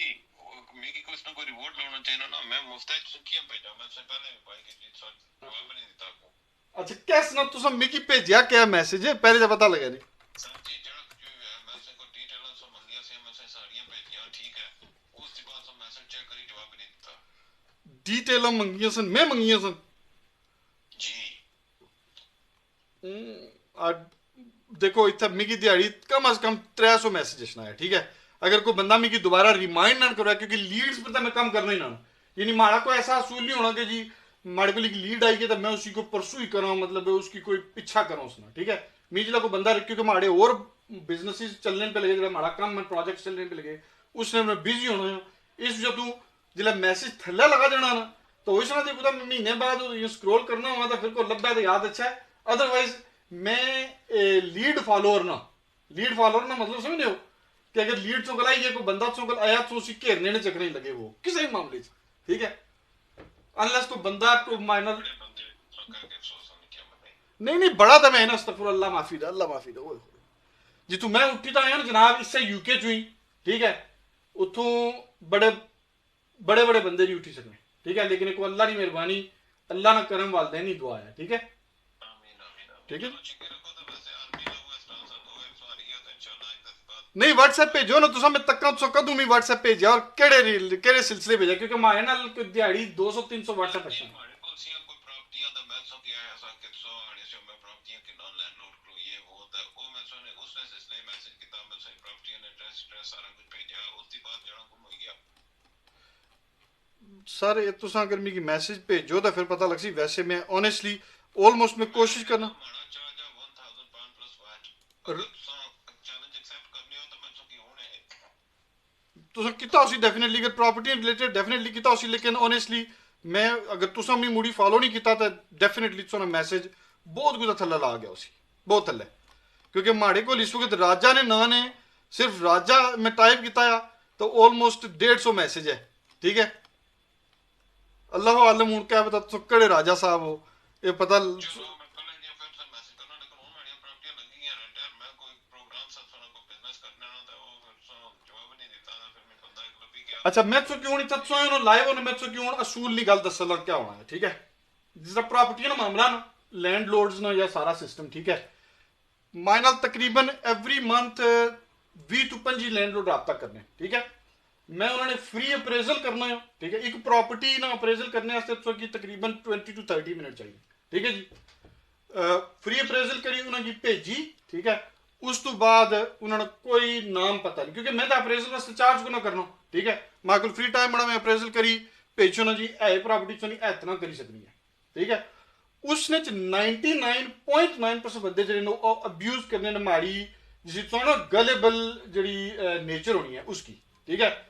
मैं की कुछ ना कोई रिवॉर्ड लाना चाहिए ना मैं मुफ्त सुखियां भेजा मैं से पहले भी भाई के सर जवाब नहीं देता को अच्छा कैसे ना तुम मिकी भेजिया क्या मैसेज है पहले से पता लगा नहीं सर जी जड़ा जो मैं से को डिटेल सो मंगिया से मैं से सारियां भेजियां ठीक है उसके बाद सो मैसेज चेक करी जवाब नहीं देता डिटेल मंगिया सन मैं मंगिया सन जी देखो इतना मिकी दिहाड़ी कम से कम 300 मैसेज आया ठीक है अगर कोई बंदा मिकी दोबारा रिमाइंड ना करो क्योंकि लीड्स पर तो मैं कम करना ही ना यानी माड़ा को ऐसा असूल नहीं होना कि जी माड़े को लीड आई कि तो मैं उसी को परसू ही करूँ मतलब उसकी कोई पीछा करूँ उसने ठीक है मीजला को बंदा क्योंकि माड़े और बिजनेस चलने पे लगे माड़ा काम प्रोजेक्ट चलने पे लगे उसने मैं बिजी होना है इस वजह तू जिला मैसेज थल्ला लगा देना ना तो उसने देखो तो महीने बाद स्क्रोल करना हुआ तो फिर को लब्बा तो याद अच्छा है अदरवाइज मैं लीड फॉलोअर ना मतलब समझ रहे हो कि अगर लीड चौकल आई है कोई बंदा चौकल आया तो उसी घेरने ने चकने लगे वो किसी भी मामले ठीक है अनलेस कोई बंदा को माइनर नहीं बड़ा था मैं ना अस्तगफुर अल्लाह माफी दे जी तू मैं उठी तो आया ना जनाब इससे यूके चुई ठीक है उतों बड़े बंदे नहीं उठी सकने ठीक है लेकिन एक अल्लाह की मेहरबानी अल्लाह ना करम वालदैन नहीं दुआ है ठीक है ठीक है नहीं व्हाट्सएप भेजो ना तुसा मैं तक्का तो कदू मैं व्हाट्सएप भेजा और केड़े सिलसिले भेजा क्योंकि मारे नाल कोई दिहाड़ी 200-300 व्हाट्सएप अच्छा हमारे को सिया कोई प्रॉपर्टियां दा मैं सो किया ऐसा कि सो आने से मैं प्रॉपर्टियां के नॉन लैंडलॉर्ड को ये वो था वो मैं सो ने उसने सिलसिले मैसेज किया मैं सही प्रॉपर्टी ने एड्रेस सारा कुछ भेजा उसके बाद जड़ा गुम हो गया सर ये तुसा अगर मिगी मैसेज भेजो तो फिर पता लग सी वैसे मैं ऑनेस्टली ऑलमोस्ट मैं कोशिश करना तुसें कीता उसी डेफिनेटली, अगर प्रॉपर्टी रिलेटेड डेफिनेटली कीता उसी, लेकिन ऑनेस्टली मैं अगर तुसें अपनी मुड़ी फॉलो नहीं कीता तो डेफिनेटली तुसें मैसेज बहुत कुछ थल्ले ला गया उसी, बहुत थल्ले, क्योंकि माड़े को इस वक्त राजा ने ना ने सिर्फ राजा में टाइप किया तो ऑलमोस्ट 150 मैसेज है, ठीक है। अल्लाह आलम हूँ क्या पता तुस केड़े राजा साहब हो, ये पता। चलो मैं कल इंडिया फिर से मैसेज करना, लेकिन वो मेरी प्रॉपर्टी लगी है रेंट यार, मैं कोई प्रोग्राम सा सुना को बिजनेस करने ना था, वो फिर सो जवाब नहीं देता था, फिर मैं बंदा एक लबी गया। अच्छा मैं तो क्यों नहीं तत्सो उन्होंने लाइव होने, मैं तो क्यों असूल नहीं गल दस लग क्या होना है, ठीक है। जिसका प्रॉपर्टी ना मामला ना लैंडलॉर्ड्स ना या सारा सिस्टम, ठीक है। माय नाल तकरीबन एवरी मंथ 20 to 25 लैंडलॉर्ड रब्ता करने, ठीक है। मैं उन्होंने फ्री अप्रेजल करना है, ठीक है। एक प्रॉपर्टी ना अप्रेजल करने वास्ते की तकरीबन 20 to 30 मिनट चाहिए, ठीक है जी। फ्री अप्रेजल करी उन्होंने भेजी, ठीक है। उस तो बाद उन्होंने कोई नाम पता नहीं, क्योंकि मैं तो अप्रेजल वास्ते चार्ज को ना करना, ठीक है। मां को फ्री टाइम बड़ा मैं अप्रेजल करी भेजो ना जी, है प्रॉपर्टी चो नहीं है इतना करी सकनी है, ठीक है। उसने 99.9% बंदे जो अब्यूज करने ने माड़ी जिसी ना गलेबल जी नेचर होनी है उसकी, ठीक है।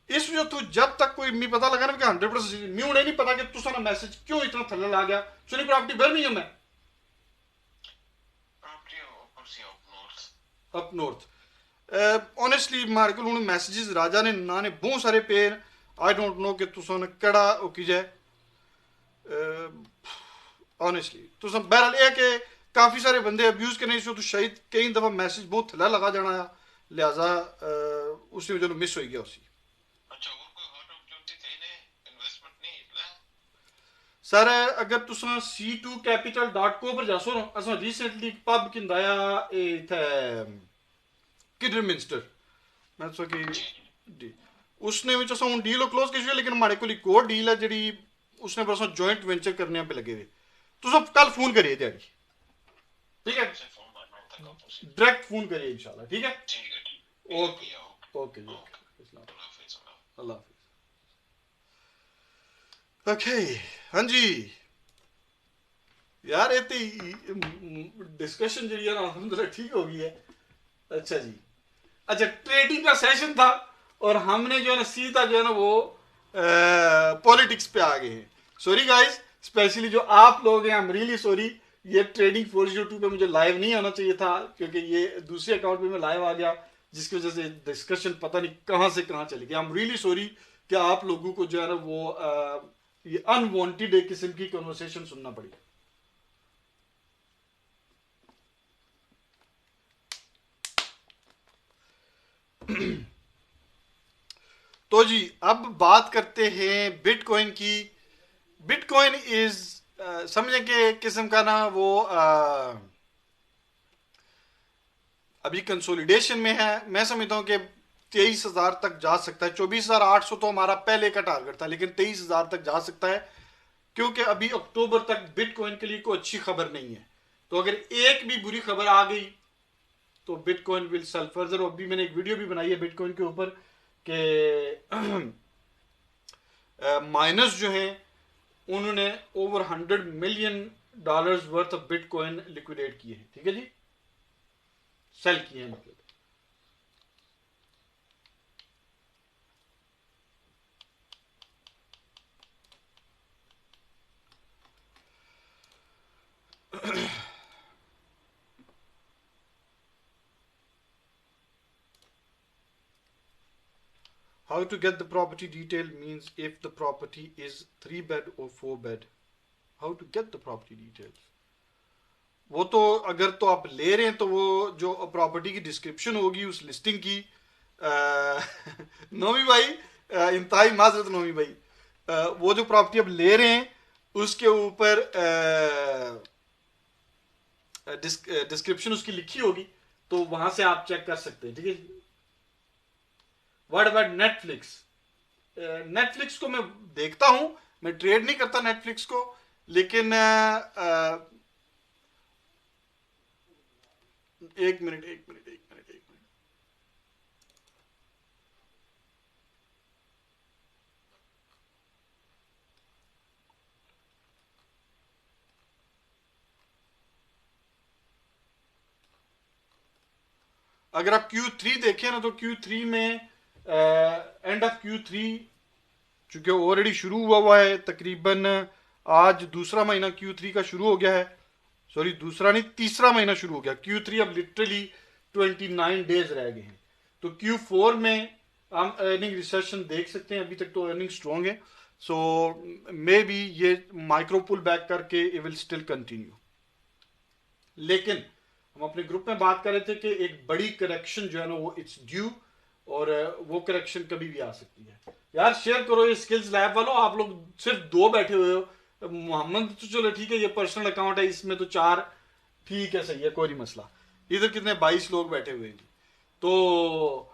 इस वजह तो जब तक कोई नहीं पता लगा ना कि 100% मैं उन्हें नहीं पता कि तुसा ना मैसेज क्यों इतना थल्ले ला गया, सुनी प्रॉपर्टी बर्मिंघम है प्रॉपर्टी ऊपर से अप नॉर्थ। ऑनेस्टली मारे को मैसेजेस राजा ने ना ने बहुत सारे पेन, आई डोंट नो कि तुसा ने केड़ा ओ की जाए ऑनेस्टली। तुसा बहरहाल यह कि काफ़ी सारे बंदे अब्यूज करने इस तो शायद कई दफ़ा मैसेज बहुत थल्ला लगा जाना है, लिहाजा उसी वजह मिस हो गया उसी। अच्छा और कोई हॉट अपॉर्चुनिटी थी ने इन्वेस्टमेंट नहीं इतना। सर अगर तुसा c2capital.co पर जासो ना, असां रिसेंटली पब किंदाया इत्थे किडरमिंस्टर, मैं सो कि उसने विच असां हुन डील क्लोज की, लेकिन हमारे को एक और डील है जी उसने पर असां जॉइंट वेंचर करने पे लगे हुए। तुस कल फोन करिए ध्याड़ी, ठीक है, डायरेक्ट फोन करिए इंशाल्लाह, ठीक है। ठीक है ठीक ओके ओके जी, अल्लाह हाफिज। ओके हाँ जी यार, ये डिस्कशन जी है ना अलहमदुलिल्लाह ठीक हो गई है। अच्छा जी, अच्छा ट्रेडिंग का सेशन था और हमने जो है ना सीधा जो है ना वो पॉलिटिक्स पे आ गए हैं। सॉरी गाइस, स्पेशली जो आप लोग हैं, आई एम रियली सॉरी। ये ट्रेडिंग 402 पे मुझे लाइव नहीं आना चाहिए था, क्योंकि ये दूसरे अकाउंट पे मैं लाइव आ गया, जिसकी वजह से डिस्कशन पता नहीं कहाँ से कहाँ चली गई। आई एम रियली सॉरी कि आप लोगों को जो है ना वो ये अनवांटेड एक किस्म की कन्वर्सेशन सुनना पड़ी। तो जी अब बात करते हैं बिटकॉइन की। बिटकॉइन इज समझें कि किस्म का ना वो अभी कंसोलिडेशन में है। मैं समझता हूं कि 23,000 तक जा सकता है। 24,800 तो हमारा पहले का टारगेट था, लेकिन 23,000 तक जा सकता है, क्योंकि अभी अक्टूबर तक बिटकॉइन के लिए कोई अच्छी खबर नहीं है। तो अगर एक भी बुरी खबर आ गई तो बिटकॉइन विल सेल फर्दर। अभी मैंने एक वीडियो भी बनाई है बिटकॉइन के ऊपर कि माइनर्स जो हैं उन्होंने over $100 million worth of bitcoin liquidate किए हैं, ठीक है जी, सेल किए हैं मतलब। How to get the property detail means if the property is 3 bed or 4 bed. How to get the property details? वो तो अगर तो आप ले रहे हैं तो वो जो प्रॉपर्टी की डिस्क्रिप्शन होगी उस लिस्टिंग की नोमी भाई, इंतहाई माजरत नोमी भाई, वो जो प्रॉपर्टी आप ले रहे हैं उसके ऊपर डिस्क्रिप्शन उसकी लिखी होगी, तो वहां से आप चेक कर सकते हैं, ठीक है। What about Netflix? नेटफ्लिक्स को मैं देखता हूं, मैं ट्रेड नहीं करता नेटफ्लिक्स को, लेकिन एक मिनट अगर आप Q3 देखें ना तो Q3 में एंड ऑफ Q3 चूंकि ऑलरेडी शुरू हुआ है, तकरीबन आज दूसरा महीना Q3 का शुरू हो गया है, सॉरी दूसरा नहीं तीसरा महीना शुरू हो गया, Q3 अब लिटरली 29 डेज रह गए हैं। तो Q4 में हम अर्निंग रिसेशन देख सकते हैं, अभी तक तो अर्निंग स्ट्रॉन्ग है, सो मे बी ये माइक्रो पुल बैक करके इट विल स्टिल कंटिन्यू। लेकिन हम अपने ग्रुप में बात कर रहे थे कि एक बड़ी करेक्शन जो है ना वो इट्स ड्यू, और वो करेक्शन कभी भी आ सकती है। यार शेयर करो ये स्किल्स लैब वालों, आप लोग सिर्फ 2 बैठे हुए हो, मोहम्मद तो चलो ठीक है ये पर्सनल अकाउंट है, इसमें तो 4 ठीक है सही है कोई नहीं मसला, इधर कितने 22 लोग बैठे हुए हैं। तो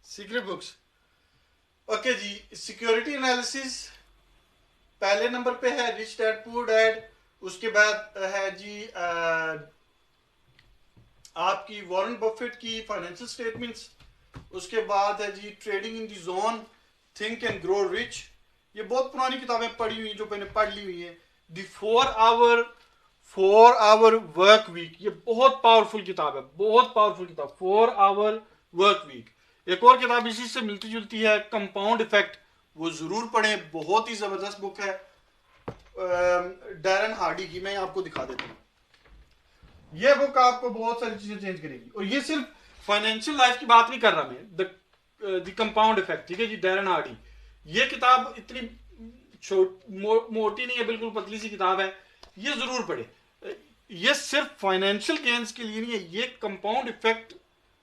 सीक्रेट बुक्स, ओके जी, सिक्योरिटी एनालिसिस पहले नंबर पे है, रिच डैड पुअर डैड, उसके बाद है जी आपकी वॉरेन बफेट की फाइनेंशियल स्टेटमेंट्स, उसके बाद है जी trading in the zone, think and grow rich, ये बहुत पुरानी किताबें पढ़ी हुई जो मैंने पढ़ ली हुई है। दी 4 आवर वर्क वीक, ये बहुत पावरफुल किताब है, बहुत पावरफुल किताब, 4 आवर वर्क वीक। एक और किताब इसी से मिलती जुलती है, कंपाउंड इफेक्ट, वो जरूर पढ़ें, बहुत ही जबरदस्त बुक है डैरन हार्डी की, मैं आपको दिखा देता हूँ। ये बुक आपको बहुत सारी चीजें चेंज करेगी, और ये सिर्फ फाइनेंशियल लाइफ की बात नहीं कर रहा मैं, द कंपाउंड इफेक्ट, ठीक है जी, डैरन हार्डी। ये किताब इतनी मोटी नहीं है, बिल्कुल पतली सी किताब है, ये जरूर पढ़े। ये सिर्फ फाइनेंशियल गेन्स के लिए नहीं है, ये कंपाउंड इफेक्ट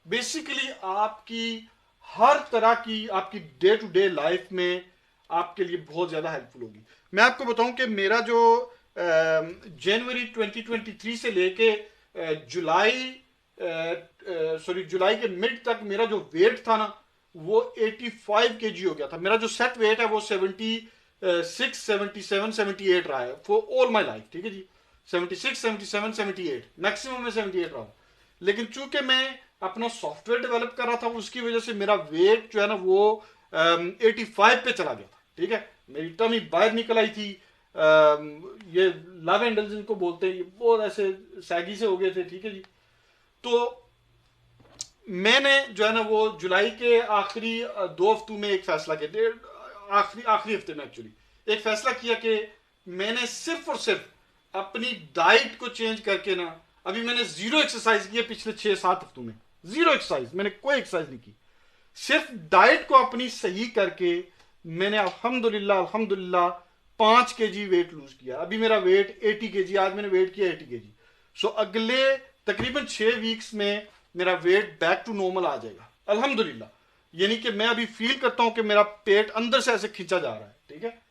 बेसिकली आपकी हर तरह की आपकी डे टू डे लाइफ में आपके लिए बहुत ज्यादा हेल्पफुल होगी। मैं आपको बताऊं कि मेरा जो जनवरी 2023 से लेके जुलाई के मिड तक मेरा जो वेट था ना वो 85 kg हो गया था। मेरा जो सेट वेट है वो 76, 77, 78 रहा है फॉर ऑल माई लाइफ, ठीक है जी, 76, 77, 78, मैक्सिमम में 78 रहा हूँ। लेकिन चूंकि मैं अपना सॉफ्टवेयर डेवलप कर रहा था उसकी वजह से मेरा वेट जो है ना वो 85 पे चला गया था, ठीक है, मेरी टमी बाहर निकल आई थी। ये लव एंडल्स इनको बोलते हैं, ये बहुत ऐसे सैगी से हो गए थे, ठीक है जी। तो मैंने जो है ना वो जुलाई के आखिरी 2 हफ्तों में एक फैसला किया, आखिरी हफ्ते में एक्चुअली एक फैसला किया कि मैंने सिर्फ और सिर्फ अपनी डाइट को चेंज करके ना, अभी मैंने 0 एक्सरसाइज की है पिछले 6-7 हफ्तों में, 0 एक्सरसाइज, मैंने कोई एक्सरसाइज नहीं की, सिर्फ डाइट को अपनी सही करके मैंने अल्हम्दुलिल्लाह 5 kg वेट लूज किया। अभी मेरा वेट 80 kg, आज मैंने वेट किया 80 kg। सो अगले तकरीबन 6 वीक्स में मेरा वेट बैक टू नॉर्मल आ जाएगा अल्हम्दुलिल्लाह। यानी कि मैं अभी फील करता हूं कि मेरा पेट अंदर से ऐसे खींचा जा रहा है, ठीक है,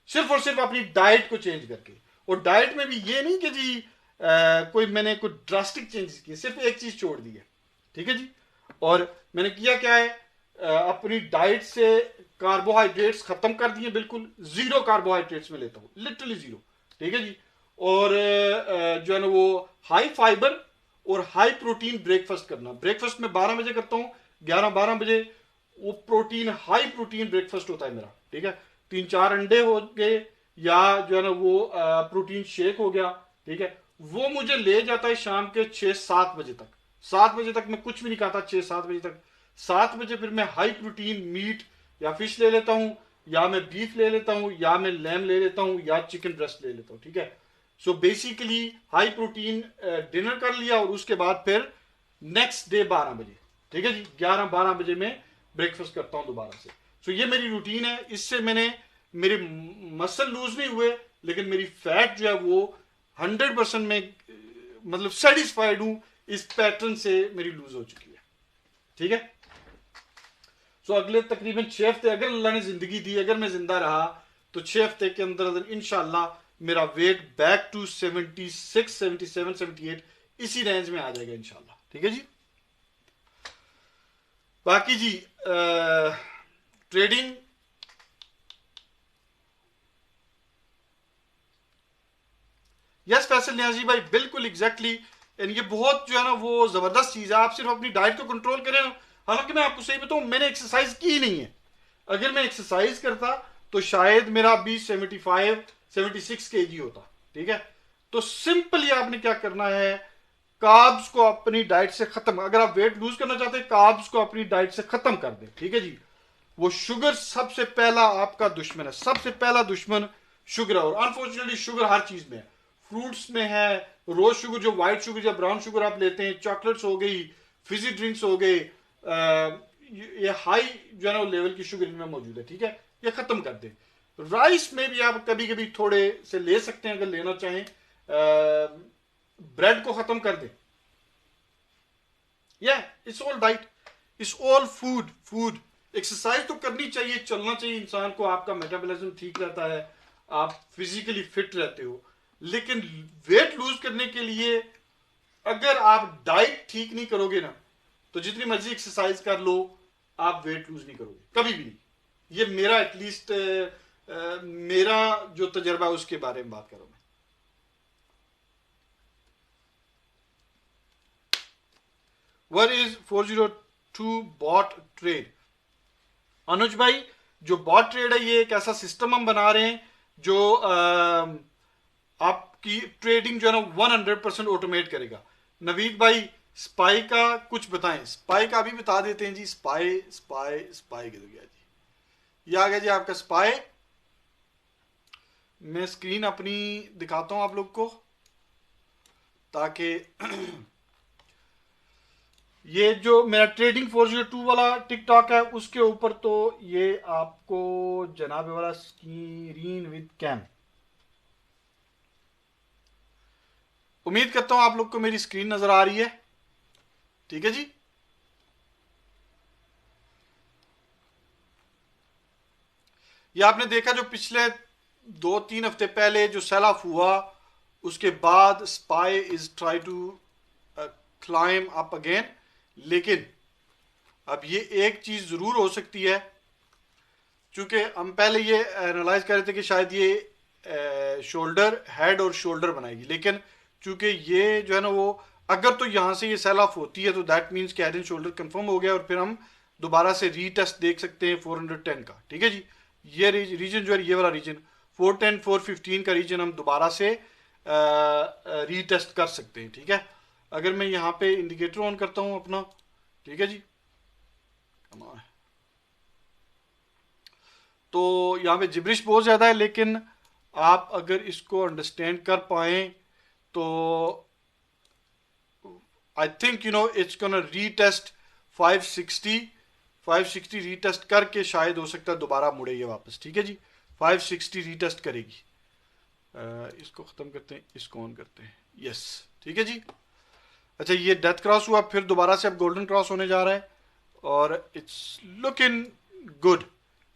सिर्फ और सिर्फ अपनी डाइट को चेंज करके। और डाइट में भी ये नहीं कि जी कोई मैंने कोई ड्रास्टिक चेंजेस किए, सिर्फ एक चीज छोड़ दी है, ठीक है जी। और मैंने किया क्या है, अपनी डाइट से कार्बोहाइड्रेट्स खत्म कर दिए, बिल्कुल 0 कार्बोहाइड्रेट्स में लेता हूँ, लिटरली 0, ठीक है जी। और जो है ना वो हाई फाइबर और हाई प्रोटीन ब्रेकफास्ट करना, ब्रेकफास्ट में 12 बजे करता हूँ, 11-12 बजे वो प्रोटीन, हाई प्रोटीन ब्रेकफास्ट होता है मेरा, ठीक है, 3-4 अंडे हो गए या जो है ना वो प्रोटीन शेक हो गया, ठीक है, वो मुझे ले जाता है शाम के 6-7 बजे तक। 7 बजे तक मैं कुछ भी नहीं खाता, 6-7 बजे तक। 7 बजे फिर मैं हाई प्रोटीन मीट या फिश ले लेता हूँ, या मैं बीफ ले लेता हूँ, या मैं लैम ले लेता हूँ, या चिकन ब्रेस्ट ले लेता हूँ, ठीक है। So basically high protein dinner कर लिया, और उसके बाद फिर नेक्स्ट डे 12 बजे, ठीक है जी, 11-12 बजे में ब्रेकफास्ट करता हूँ दोबारा से। सो ये मेरी रूटीन है, इससे मेरे मसल लूज नहीं हुए, लेकिन मेरी फैट जो है वो 100% में मतलब सेटिस्फाइड हूं, इस पैटर्न से मेरी लूज हो चुकी है, ठीक है। सो अगले तकरीबन 6 हफ्ते अगर अल्लाह ने जिंदगी दी, अगर मैं जिंदा रहा तो 6 हफ्ते के अंदर अंदर इंशाल्लाह मेरा वेट बैक टू 76, 77, 78 इसी रेंज में आ जाएगा इंशाल्लाह, ठीक है जी। बाकी जी ट्रेडिंग, यस फैसल न्याजी भाई, बिल्कुल एग्जैक्टली एंड ये बहुत जो है ना वो ज़बरदस्त चीज़ है। आप सिर्फ अपनी डाइट को कंट्रोल करें ना, हालांकि मैं आपको सही बताऊं मैंने एक्सरसाइज की नहीं है, अगर मैं एक्सरसाइज करता तो शायद मेरा अभी 76 kg होता, ठीक है। तो सिंपली आपने क्या करना है, कार्ब्स को अपनी डाइट से खत्म, अगर आप वेट लूज करना चाहते हैं कार्ब्स को अपनी डाइट से खत्म कर दें, ठीक है जी। वो शुगर सबसे पहला आपका दुश्मन है, सबसे पहला दुश्मन शुगर है। और अनफॉर्चुनेटली शुगर हर चीज में है, फ्रूट्स में है, रोज शुगर जो व्हाइट शुगर या ब्राउन शुगर आप लेते हैं, चॉकलेट्स हो गई, फिजी ड्रिंक्स हो गए, ये हाई जो है ना लेवल की शुगर इनमें मौजूद है, ठीक है। ये खत्म कर दें। राइस में भी आप कभी कभी थोड़े से ले सकते हैं अगर लेना चाहें, ब्रेड को खत्म कर दें। It's all diet, it's all food. Exercise तो करनी चाहिए, चलना चाहिए इंसान को, आपका मेटाबॉलिज्म ठीक रहता है, आप फिजिकली फिट रहते हो। लेकिन वेट लूज करने के लिए अगर आप डाइट ठीक नहीं करोगे ना, तो जितनी मर्जी एक्सरसाइज कर लो आप वेट लूज नहीं करोगे कभी भी नहीं। ये मेरा एटलीस्ट मेरा जो तजर्बा है उसके बारे में बात कर रहा हूं मैं। What is 402 bot trade? Anuj भाई, जो बॉट ट्रेड है ये एक ऐसा सिस्टम हम बना रहे हैं जो आपकी ट्रेडिंग जो है ना 100% ऑटोमेट करेगा। नवीद भाई स्पाई का कुछ बताएं। स्पाई का अभी बता देते हैं जी। स्पाई किधर गया जी? ये आ गया जी आपका स्पाई। मैं स्क्रीन अपनी दिखाता हूं आप लोग को ताकि ये जो मेरा ट्रेडिंग 402 वाला टिकटॉक है उसके ऊपर तो ये आपको जनाबे वाला स्क्रीन विद कैम, उम्मीद करता हूं आप लोग को मेरी स्क्रीन नजर आ रही है, ठीक है जी। ये आपने देखा जो पिछले 2-3 हफ्ते पहले जो सेल ऑफ हुआ, उसके बाद spy is try to climb up again. लेकिन अब ये एक चीज जरूर हो सकती है, क्योंकि हम पहले ये एनालाइज कर रहे थे कि शायद ये शोल्डर, हेड और शोल्डर बनाएगी, लेकिन चूंकि ये जो है ना वो अगर तो यहां से ये सेल ऑफ होती है तो दैट मीन्स कि हेड एंड शोल्डर कंफर्म हो गया और फिर हम दोबारा से रीटेस्ट देख सकते हैं 410 का, ठीक है जी। ये रीजन जो है ये वाला रीजन 410 415 का रीजन हम दोबारा से रीटेस्ट कर सकते हैं, ठीक है। अगर मैं यहाँ पे इंडिकेटर ऑन करता हूँ अपना, ठीक है जी, तो यहाँ पे जिब्रिश बहुत ज़्यादा है, लेकिन आप अगर इसको अंडरस्टैंड कर पाए तो I think you know it's gonna retest 560 retest करके शायद हो सकता है दोबारा मुड़े ये वापस, ठीक है जी। 560 रीटेस्ट करेगी। इसको ख़त्म करते हैं, इसको ऑन करते हैं, यस, ठीक है जी। अच्छा ये डेथ क्रॉस हुआ, फिर दोबारा से अब गोल्डन क्रॉस होने जा रहा है और इट्स लुकिंग गुड।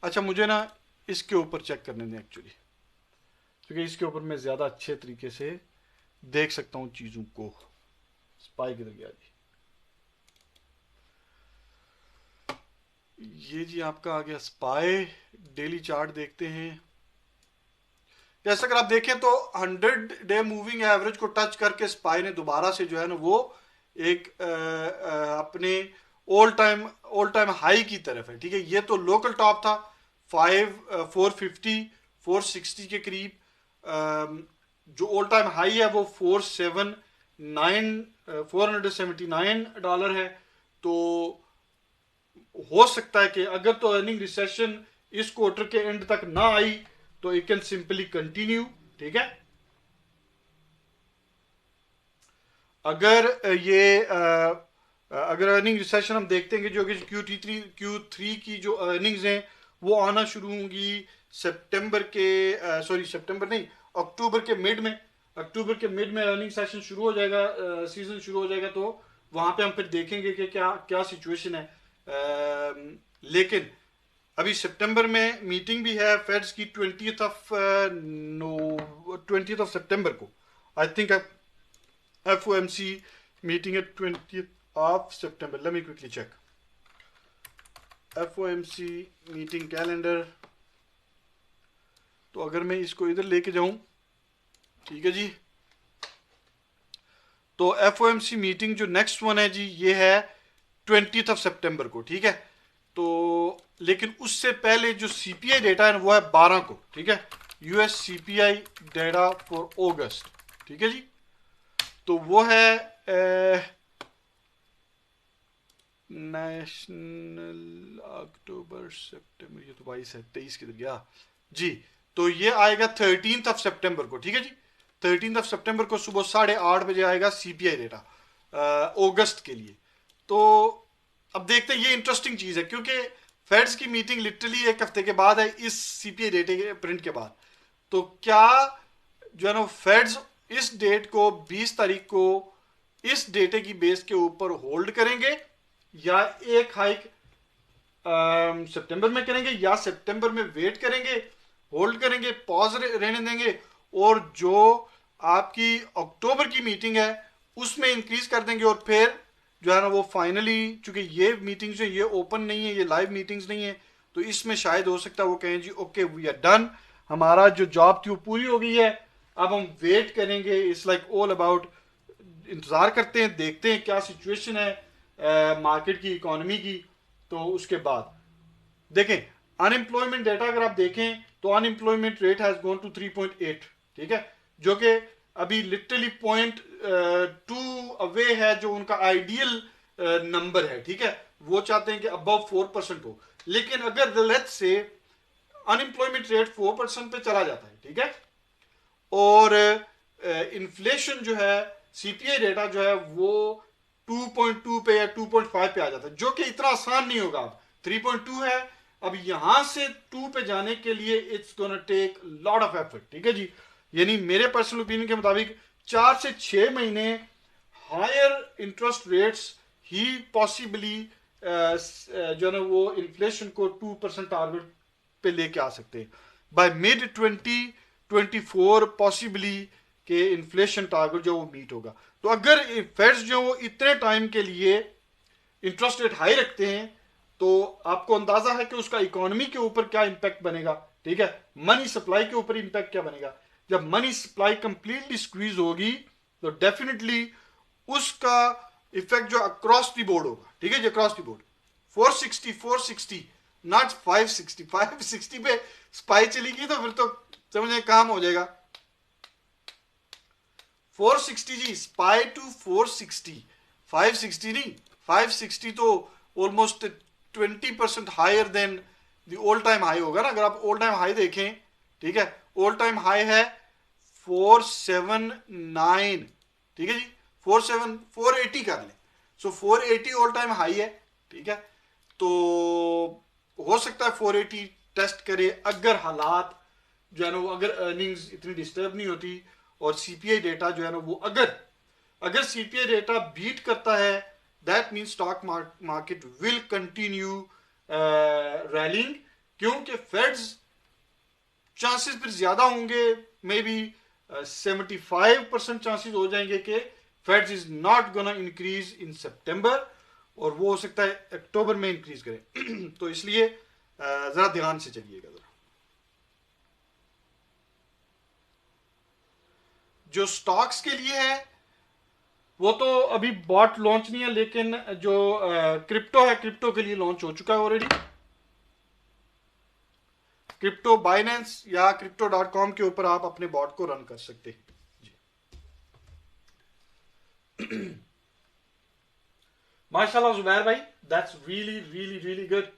अच्छा मुझे ना इसके ऊपर चेक करने दें एक्चुअली, क्योंकि इसके ऊपर मैं ज़्यादा अच्छे तरीके से देख सकता हूँ चीज़ों को। स्पाई किधर गया जी? ये जी आपका आ गया स्पाई। डेली चार्ट देखते हैं। जैसे अगर आप देखें तो 100 डे मूविंग एवरेज को टच करके स्पाई ने दोबारा से जो है ना वो एक अपने ऑल टाइम हाई की तरफ है, ठीक है। ये तो लोकल टॉप था 450 460 के करीब। जो ऑल टाइम हाई है वो $479 है। तो हो सकता है कि अगर तो अर्निंग रिसेशन इस क्वार्टर के एंड तक ना आई तो इट कैन सिंपली कंटिन्यू, ठीक है। अगर ये अगर अर्निंग रिसेशन हम देखते हैं कि जो कि Q3 की जो अर्निंग्स हैं वो आना शुरू होंगी सितंबर के सितंबर नहीं, अक्टूबर के मिड में। अक्टूबर के मिड में अर्निंग सेशन शुरू हो जाएगा, सीजन शुरू हो जाएगा, तो वहां पे हम फिर देखेंगे कि क्या सिचुएशन है। लेकिन अभी सितंबर में मीटिंग भी है फेड्स की 20th ऑफ सितंबर को। आई थिंक FOMC मीटिंग है 20th ऑफ सितंबर। Let me quickly check FOMC meeting calendar. तो अगर मैं इसको इधर लेके जाऊं, ठीक है जी, तो FOMC मीटिंग जो नेक्स्ट वन है जी, ये है 20 सितंबर को, ठीक है। तो लेकिन उससे पहले जो CPI डेटा है वो है 12 को, ठीक है, US CPI डेटा फॉर अगस्त, ठीक है जी। तो वो है नेशनल अक्टूबर सितंबर, ये तो 22 है, 23 किधर गया जी। तो ये आएगा 13 सितंबर को, ठीक है जी। 13 सितंबर को सुबह 8:30 बजे आएगा CPI डेटा अगस्त के लिए। तो अब देखते हैं, ये इंटरेस्टिंग चीज है क्योंकि फेड्स की मीटिंग लिटरली एक हफ्ते के बाद है इस CPI डेटे के प्रिंट के बाद। तो क्या जो है ना फेड्स इस डेट को 20 तारीख को इस डेटे की बेस के ऊपर होल्ड करेंगे या एक हाइक सितंबर में करेंगे या सितंबर में वेट करेंगे, होल्ड करेंगे, पॉज रहने देंगे और जो आपकी अक्टूबर की मीटिंग है उसमें इंक्रीज कर देंगे और फिर जो है ना वो फाइनली, चूंकि ये मीटिंग्स है ये ओपन नहीं है, ये लाइव मीटिंग्स नहीं है, तो इसमें शायद हो सकता है वो कहें जी ओके वी आर डन, हमारा जो जॉब थी वो पूरी हो गई है, अब हम वेट करेंगे। इट्स लाइक ऑल अबाउट, इंतजार करते हैं, देखते हैं क्या सिचुएशन है मार्केट की, इकोनॉमी की। तो उसके बाद देखें अनएम्प्लॉयमेंट डेटा अगर आप देखें तो unemployment rate has gone to 3.8, ठीक है, जो कि अभी लिटरली 0.2 अवे है जो उनका आइडियल नंबर है, ठीक है। वो चाहते हैं कि अबव 4% हो, लेकिन अगर लेट्स से अनएम्प्लॉयमेंट रेट 4% पे चला जाता है, ठीक है, और इन्फ्लेशन जो है CPI डेटा जो है वो 2.2 पे या 2.5 पे आ जाता है, जो कि इतना आसान नहीं होगा। 3.2 है, अब यहां से 2 पे जाने के लिए it's gonna take lot of effort, ठीक है जी। यानी मेरे पर्सनल ओपिनियन के मुताबिक 4 से 6 महीने हायर इंटरेस्ट रेट्स ही पॉसिबली जो है ना वो इन्फ्लेशन को 2% टारगेट पे लेके आ सकते हैं बाय मिड 2024 पॉसिबली के इन्फ्लेशन टारगेट जो वो मीट होगा। तो अगर फेड्स जो वो इतने टाइम के लिए इंटरेस्ट रेट हाई रखते हैं तो आपको अंदाजा है कि उसका इकोनॉमी के ऊपर क्या इंपैक्ट बनेगा, ठीक है, मनी सप्लाई के ऊपर इंपैक्ट क्या बनेगा। जब मनी सप्लाई कंप्लीटली स्क्वीज होगी तो डेफिनेटली उसका इफेक्ट जो अक्रॉस द बोर्ड होगा, ठीक है जी, अक्रॉस द बोर्ड 460 नॉट 560 पे स्पाई चली गई तो फिर तो समझे काम हो जाएगा। 460 जी, स्पाई टू 460, 560 नहीं, 560 तो almost 20% higher than the all time high होगा ना। अगर आप ऑल टाइम हाई देखें, ठीक है, ऑल टाइम हाई है 479, ठीक है जी, 480 कर लें, सो 480 ऑल टाइम हाई है, ठीक है। तो हो सकता है 480 टेस्ट करे अगर हालात जो है ना वो, अगर अर्निंग्स इतनी डिस्टर्ब नहीं होती और CPI डेटा जो है ना वो अगर CPI डेटा बीट करता है, that mean stock market will continue railing, क्योंकि फेड्स चांसेस फिर ज्यादा होंगे, मे बी 75% चांसेस हो जाएंगे कि Fed's is not gonna increase in सितंबर, और वो हो सकता है अक्टूबर में इंक्रीज करे। तो इसलिए जरा ध्यान से चलिएगा। जरा जो स्टॉक्स के लिए है वो तो अभी बॉट लॉन्च नहीं है, लेकिन जो क्रिप्टो है, क्रिप्टो के लिए लॉन्च हो चुका है ऑलरेडी। क्रिप्टो बाइनेंस या crypto.com के ऊपर आप अपने बॉट को रन कर सकते हैं जी। माशाल्लाह जुबैर भाई, that's really really really good.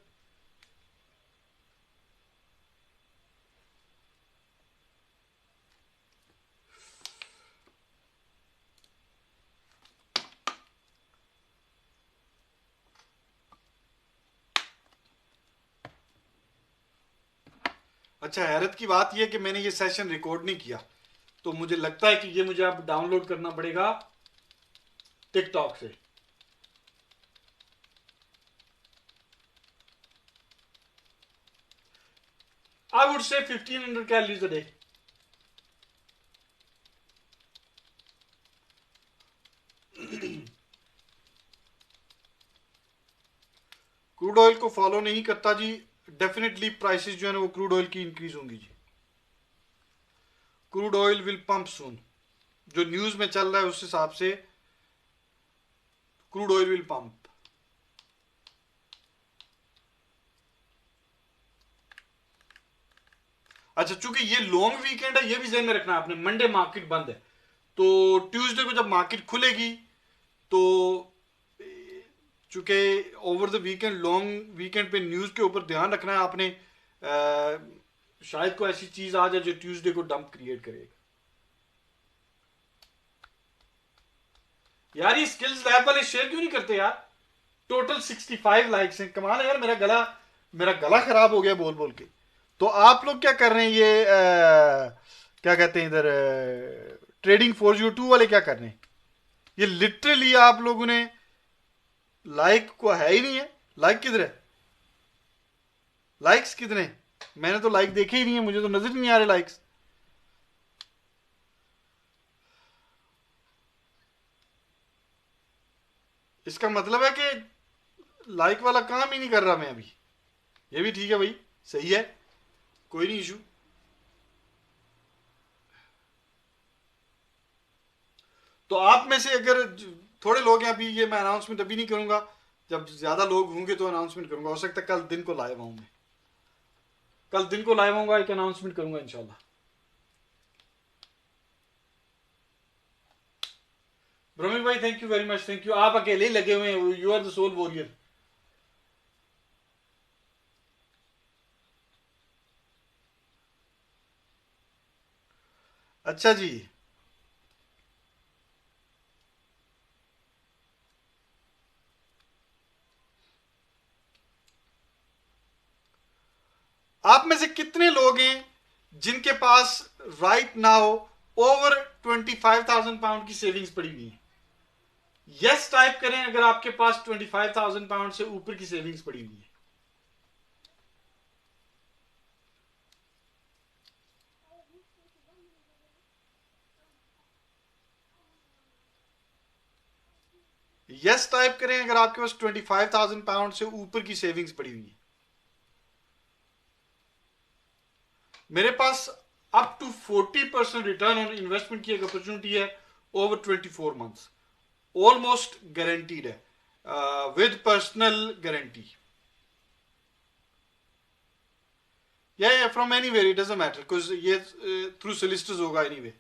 अच्छा, हैरत की बात यह कि मैंने ये सेशन रिकॉर्ड नहीं किया, तो मुझे लगता है कि ये मुझे अब डाउनलोड करना पड़ेगा टिकटॉक से। I would say 1500 calories a day. Crude oil को फॉलो नहीं करता जी, डेफिनेटली प्राइसेस जो है ना वो क्रूड ऑयल की इंक्रीज होंगी जी। क्रूड ऑयल विल पंप सून, जो न्यूज में चल रहा है उस हिसाब से क्रूड ऑयल विल पंप। अच्छा, चूंकि ये लॉन्ग वीकेंड है, ये भी ध्यान में रखना आपने, मंडे मार्केट बंद है, तो ट्यूसडे को जब मार्केट खुलेगी तो चूंकि over the weekend, long weekend पे न्यूज के ऊपर ध्यान रखना है आपने। शायद कोई ऐसी चीज आ जाए जो ट्यूसडे को डंप क्रिएट करेगा। यार ये स्किल्स लैब वाले शेयर क्यों नहीं करते यार? टोटल 65 लाइक्स हैं, कमाल है यार। मेरा गला खराब हो गया बोल बोल के। तो आप लोग क्या कर रहे हैं, ये क्या कहते हैं इधर, ट्रेडिंग 402 वाले क्या कर रहे हैं? ये लिटरली आप लोगों ने लाइक को है ही नहीं है। लाइक किधर है? लाइक्स कितने? मैंने तो लाइक देखे ही नहीं है, मुझे तो नजर ही नहीं आ रहे लाइक्स। इसका मतलब है कि लाइक वाला काम ही नहीं कर रहा मैं अभी। ये भी ठीक है भाई, सही है, कोई नहीं इशू। तो आप में से अगर थोड़े लोग हैं, अभी ये मैं अनाउंसमेंट अभी नहीं करूंगा, जब ज्यादा लोग होंगे तो अनाउंसमेंट करूंगा। हो सकता है कल दिन को लाइव आऊं मैं, कल दिन को लाइव आऊंगा, एक अनाउंसमेंट करूंगा इंशाल्लाह। ब्रह्मी भाई thank you very much, thank you. आप अकेले ही लगे हुए हैं, you are the sole warrior. अच्छा जी, आप में से कितने लोग हैं जिनके पास राइट नाउ ओवर 25,000 पाउंड की सेविंग्स पड़ी हुई है? यस टाइप करें अगर आपके पास 25,000 पाउंड से ऊपर की सेविंग्स पड़ी हुई है। यस टाइप करें अगर आपके पास 25,000 पाउंड से ऊपर की सेविंग्स पड़ी हुई है। मेरे पास up to 40% return on investment की एक अपॉर्चुनिटी है ओवर 24 मंथ्स, ऑलमोस्ट गारंटीड है, विद पर्सनल गारंटी। या from anywhere, it doesn't matter, because ये थ्रू सोलिसिटर्स होगा एनीवे,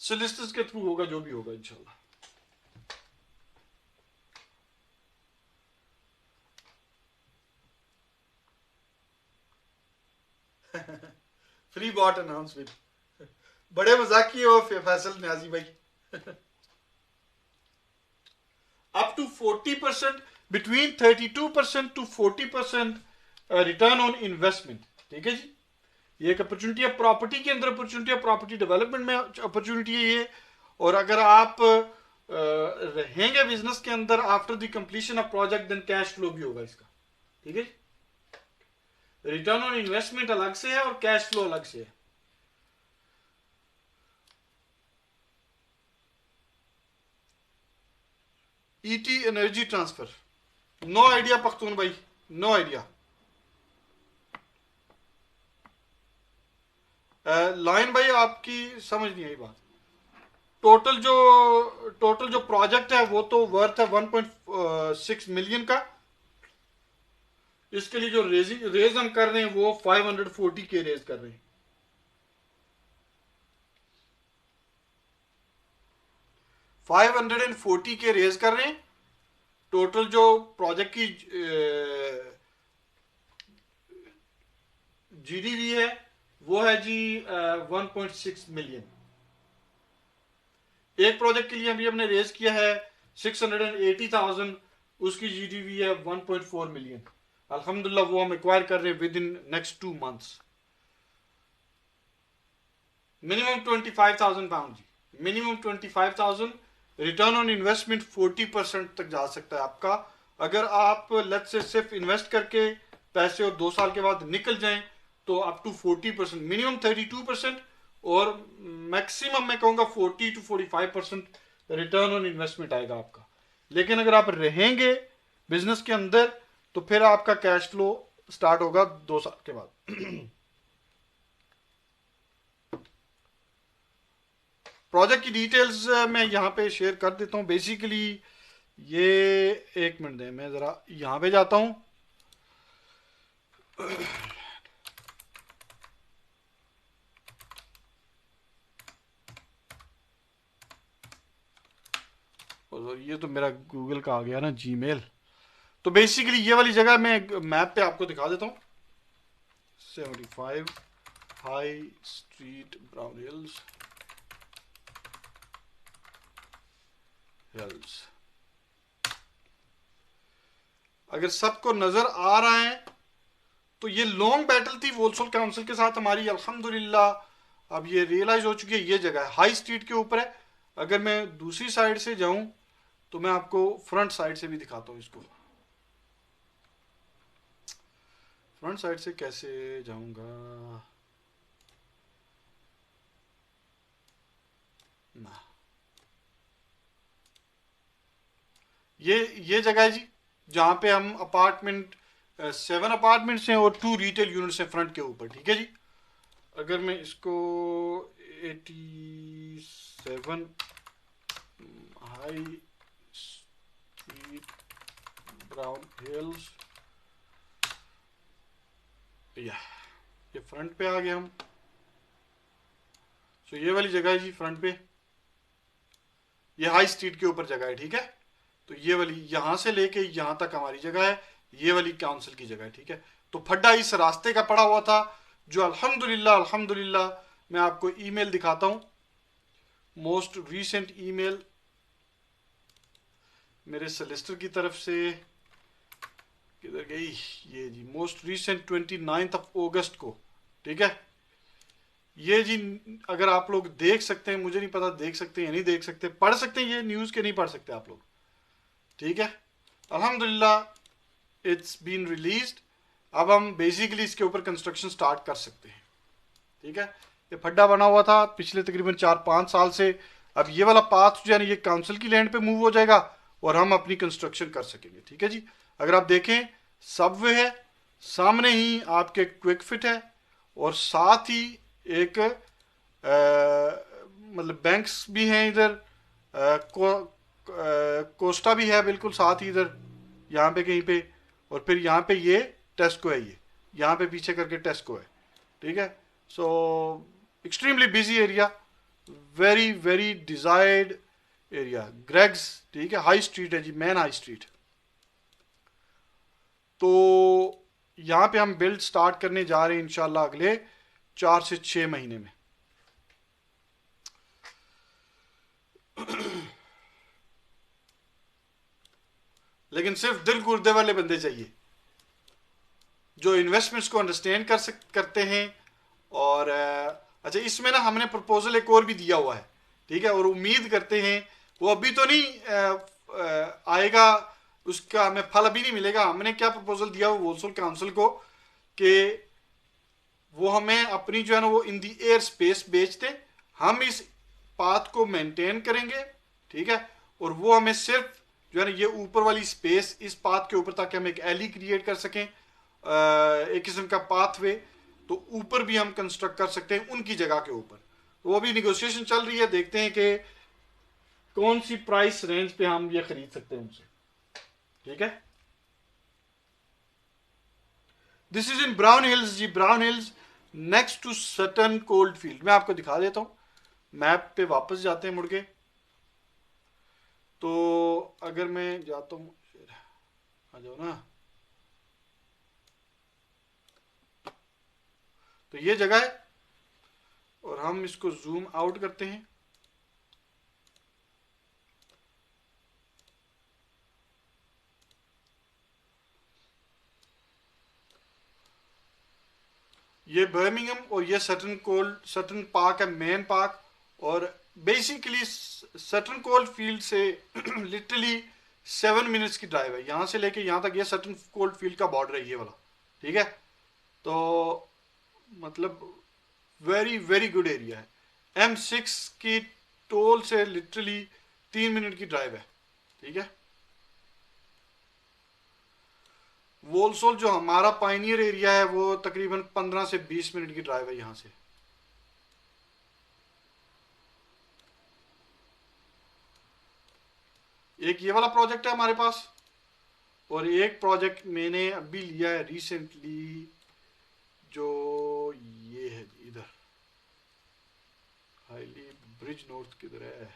सोलिसिटर्स के थ्रू होगा जो भी होगा इंशाल्लाह। फ्री बॉट अनाउंसमेंट, बड़े मजाकी हो फैसल न्याजी भाई। Up to 40%, between 32% to 40% return on investment, ठीक है जी। ये एक अपॉर्चुनिटी है, प्रॉपर्टी के अंदर अपॉर्चुनिटी है, प्रॉपर्टी डेवलपमेंट में अपॉर्चुनिटी है ये। और अगर आप रहेंगे बिजनेस के अंदर after the completion of project, then cash flow भी होगा इसका, ठीक है। रिटर्न ऑन इन्वेस्टमेंट अलग से है और कैश फ्लो अलग से है। ET energy transfer, no idea Pakhtun भाई, नो आइडिया। लाइन भाई आपकी समझ नहीं आई बात। टोटल जो प्रोजेक्ट है वो तो वर्थ है 1.6 मिलियन का। इसके लिए जो रेज हम कर रहे हैं वो 540 के रेज कर रहे हैं। 540 के रेज कर रहे हैं। टोटल जो प्रोजेक्ट की जीडीवी है वो है जी 1.6 मिलियन। एक प्रोजेक्ट के लिए अभी हमने रेज किया है 680,000, उसकी जीडीवी है 1.4 मिलियन। अल्हम्दुलिल्लाह वो हम एक्वायर कर रहे हैं within next 2 months. Minimum 25,000 pound जी, मिनिमम 25,000। रिटर्न ऑन इन्वेस्टमेंट 40% तक जा सकता है आपका। अगर आप लेट्स से सिर्फ इन्वेस्ट करके पैसे और 2 साल के बाद निकल जाएं तो अप टू 40%, मिनिमम 32% और मैक्सिमम मैं कहूँगा 40 to 45% रिटर्न ऑन इन्वेस्टमेंट आएगा आपका। लेकिन अगर आप रहेंगे बिजनेस के अंदर तो फिर आपका कैश फ्लो स्टार्ट होगा 2 साल के बाद। प्रोजेक्ट की डिटेल्स मैं यहाँ पे शेयर कर देता हूँ। बेसिकली ये, एक मिनट दें, मैं ज़रा यहाँ पे जाता हूँ। और ये तो मेरा गूगल का आ गया ना, जीमेल। तो बेसिकली ये वाली जगह मैं मैप पे आपको दिखा देता हूँ। 75 हाई स्ट्रीट, ब्राउन हिल्स। अगर सबको नजर आ रहा है तो ये लॉन्ग बैटल थी वोल्सोल काउंसिल के साथ हमारी, अल्हम्दुलिल्लाह अब ये रियलाइज हो चुकी है। ये जगह हाई स्ट्रीट के ऊपर है। अगर मैं दूसरी साइड से जाऊं तो मैं आपको फ्रंट साइड से भी दिखाता हूं इसको। फ्रंट साइड से कैसे जाऊंगा ना, ये जगह है जी जहां पे हम अपार्टमेंट 7 अपार्टमेंट्स हैं और 2 रिटेल यूनिट्स हैं फ्रंट के ऊपर, ठीक है जी। अगर मैं इसको 87 हाई स्ट्रीट, ब्राउन हिल्स, ये फ्रंट पे आ गए हम। तो ये वाली जगह है जी फ्रंट पे, ये हाई स्ट्रीट के ऊपर जगह है, ठीक है। तो ये वाली यहां से लेके यहां तक हमारी जगह है, ये वाली काउंसिल की जगह है, ठीक है। तो फड्डा इस रास्ते का पड़ा हुआ था, जो अल्हम्दुलिल्लाह मैं आपको ईमेल दिखाता हूं। मोस्ट रीसेंट ईमेल मेरे सोलिसिटर की तरफ से, किधर गई ये जी, मोस्ट रीसेंट 29 अगस्त को, ठीक है। ये जी अगर आप लोग देख सकते हैं, मुझे नहीं पता देख सकते हैं या नहीं देख सकते, पढ़ सकते हैं ये न्यूज़ के नहीं पढ़ सकते आप लोग, ठीक है। अल्हम्दुलिल्लाह इट्स बीन रिलीज्ड। अब हम बेसिकली इसके ऊपर कंस्ट्रक्शन स्टार्ट कर सकते हैं, ठीक है। ये फड्डा बना हुआ था पिछले तकरीबन 4-5 साल से। अब ये वाला पाथ जो है ये काउंसिल की लैंड पे मूव हो जाएगा और हम अपनी कंस्ट्रक्शन कर सकेंगे, ठीक है जी। अगर आप देखें सबवे है सामने ही, आपके क्विक फिट है और साथ ही एक मतलब बैंक्स भी हैं इधर, कोस्टा भी है बिल्कुल साथ ही इधर, यहाँ पे कहीं पे। और फिर यहाँ पे ये टेस्को है, ये यहाँ पे पीछे करके टेस्को है, ठीक है। So extremely busy area, very very desired area, Greggs, ठीक है। हाई स्ट्रीट है जी, मेन हाई स्ट्रीट। तो यहाँ पे हम बिल्ड स्टार्ट करने जा रहे हैं इंशाल्लाह अगले 4 से 6 महीने में। लेकिन सिर्फ दिल गुर्दे वाले बंदे चाहिए जो इन्वेस्टमेंट्स को अंडरस्टैंड करते हैं। और अच्छा, इसमें ना हमने प्रपोजल एक और भी दिया हुआ है, ठीक है। और उम्मीद करते हैं वो अभी तो नहीं आएगा, उसका हमें फल अभी नहीं मिलेगा। हमने क्या प्रपोजल दिया हुआ वोल्सोल काउंसिल को कि वो हमें अपनी जो है ना वो इन दी एयर स्पेस बेच दे, हम इस पाथ को मेंटेन करेंगे, ठीक है। और वो हमें सिर्फ जो है ना ये ऊपर वाली स्पेस इस पाथ के ऊपर, ताकि हम एक एली क्रिएट कर सकें, एक किस्म का पाथवे, तो ऊपर भी हम कंस्ट्रक्ट कर सकते हैं उनकी जगह के ऊपर। तो वो भी निगोशिएशन चल रही है, देखते हैं कि कौन सी प्राइस रेंज पे हम ये खरीद सकते हैं उनसे, ठीक है। This is in Brown Hills जी, Brown Hills next to Sutton Coldfield. मैं आपको दिखा देता हूं, मैप पे वापस जाते हैं मुड़ के। तो अगर मैं जाता हूं, आ जाओ ना, तो ये जगह है और हम इसको जूम आउट करते हैं। ये बर्मिंघम और ये सटन पार्क है, मेन पार्क। और बेसिकली सटन कोल्ड फील्ड से लिटरली 7 मिनट्स की ड्राइव है, यहाँ से लेके यहाँ तक। ये सटन कोल्ड फील्ड का बॉर्डर है ये वाला, ठीक है। तो मतलब वेरी वेरी गुड एरिया है। M6 की टोल से लिटरली 3 मिनट की ड्राइव है, ठीक है। वोल्सोल जो हमारा पाइनियर एरिया है वो तकरीबन 15 से 20 मिनट की ड्राइव है यहाँ से। एक ये वाला प्रोजेक्ट है हमारे पास, और एक प्रोजेक्ट मैंने अभी लिया है रिसेंटली, जो ये है इधर हाईली ब्रिज नॉर्थ किधर है।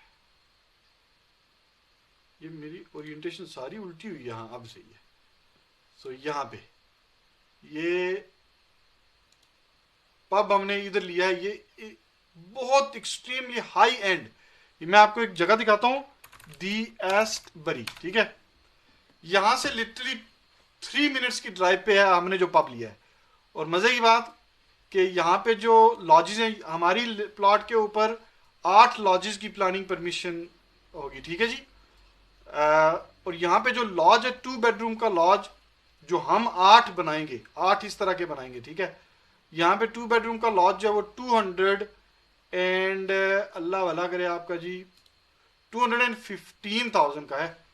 ये मेरी ओरिएंटेशन सारी उल्टी हुई यहाँ, अब सही है। सो यहाँ पे ये पब हमने इधर लिया है, ये बहुत एक्सट्रीमली हाई एंड। मैं आपको एक जगह दिखाता हूँ, दी एस्टबरी, ठीक है। यहां से लिटरली 3 मिनट्स की ड्राइव पे है हमने जो पब लिया है। और मजे की बात कि यहाँ पे जो लॉजेस हैं, हमारी प्लॉट के ऊपर 8 लॉजेस की प्लानिंग परमिशन होगी, ठीक है जी। और यहाँ पे जो लॉज है 2 बेडरूम का लॉज, जो हम 8 बनाएंगे, 8 इस तरह के बनाएंगे, ठीक है। यहाँ पे 2 बेडरूम का लॉज जो है वो 200 एंड अल्लाह वाला करे आपका जी 215,000 का है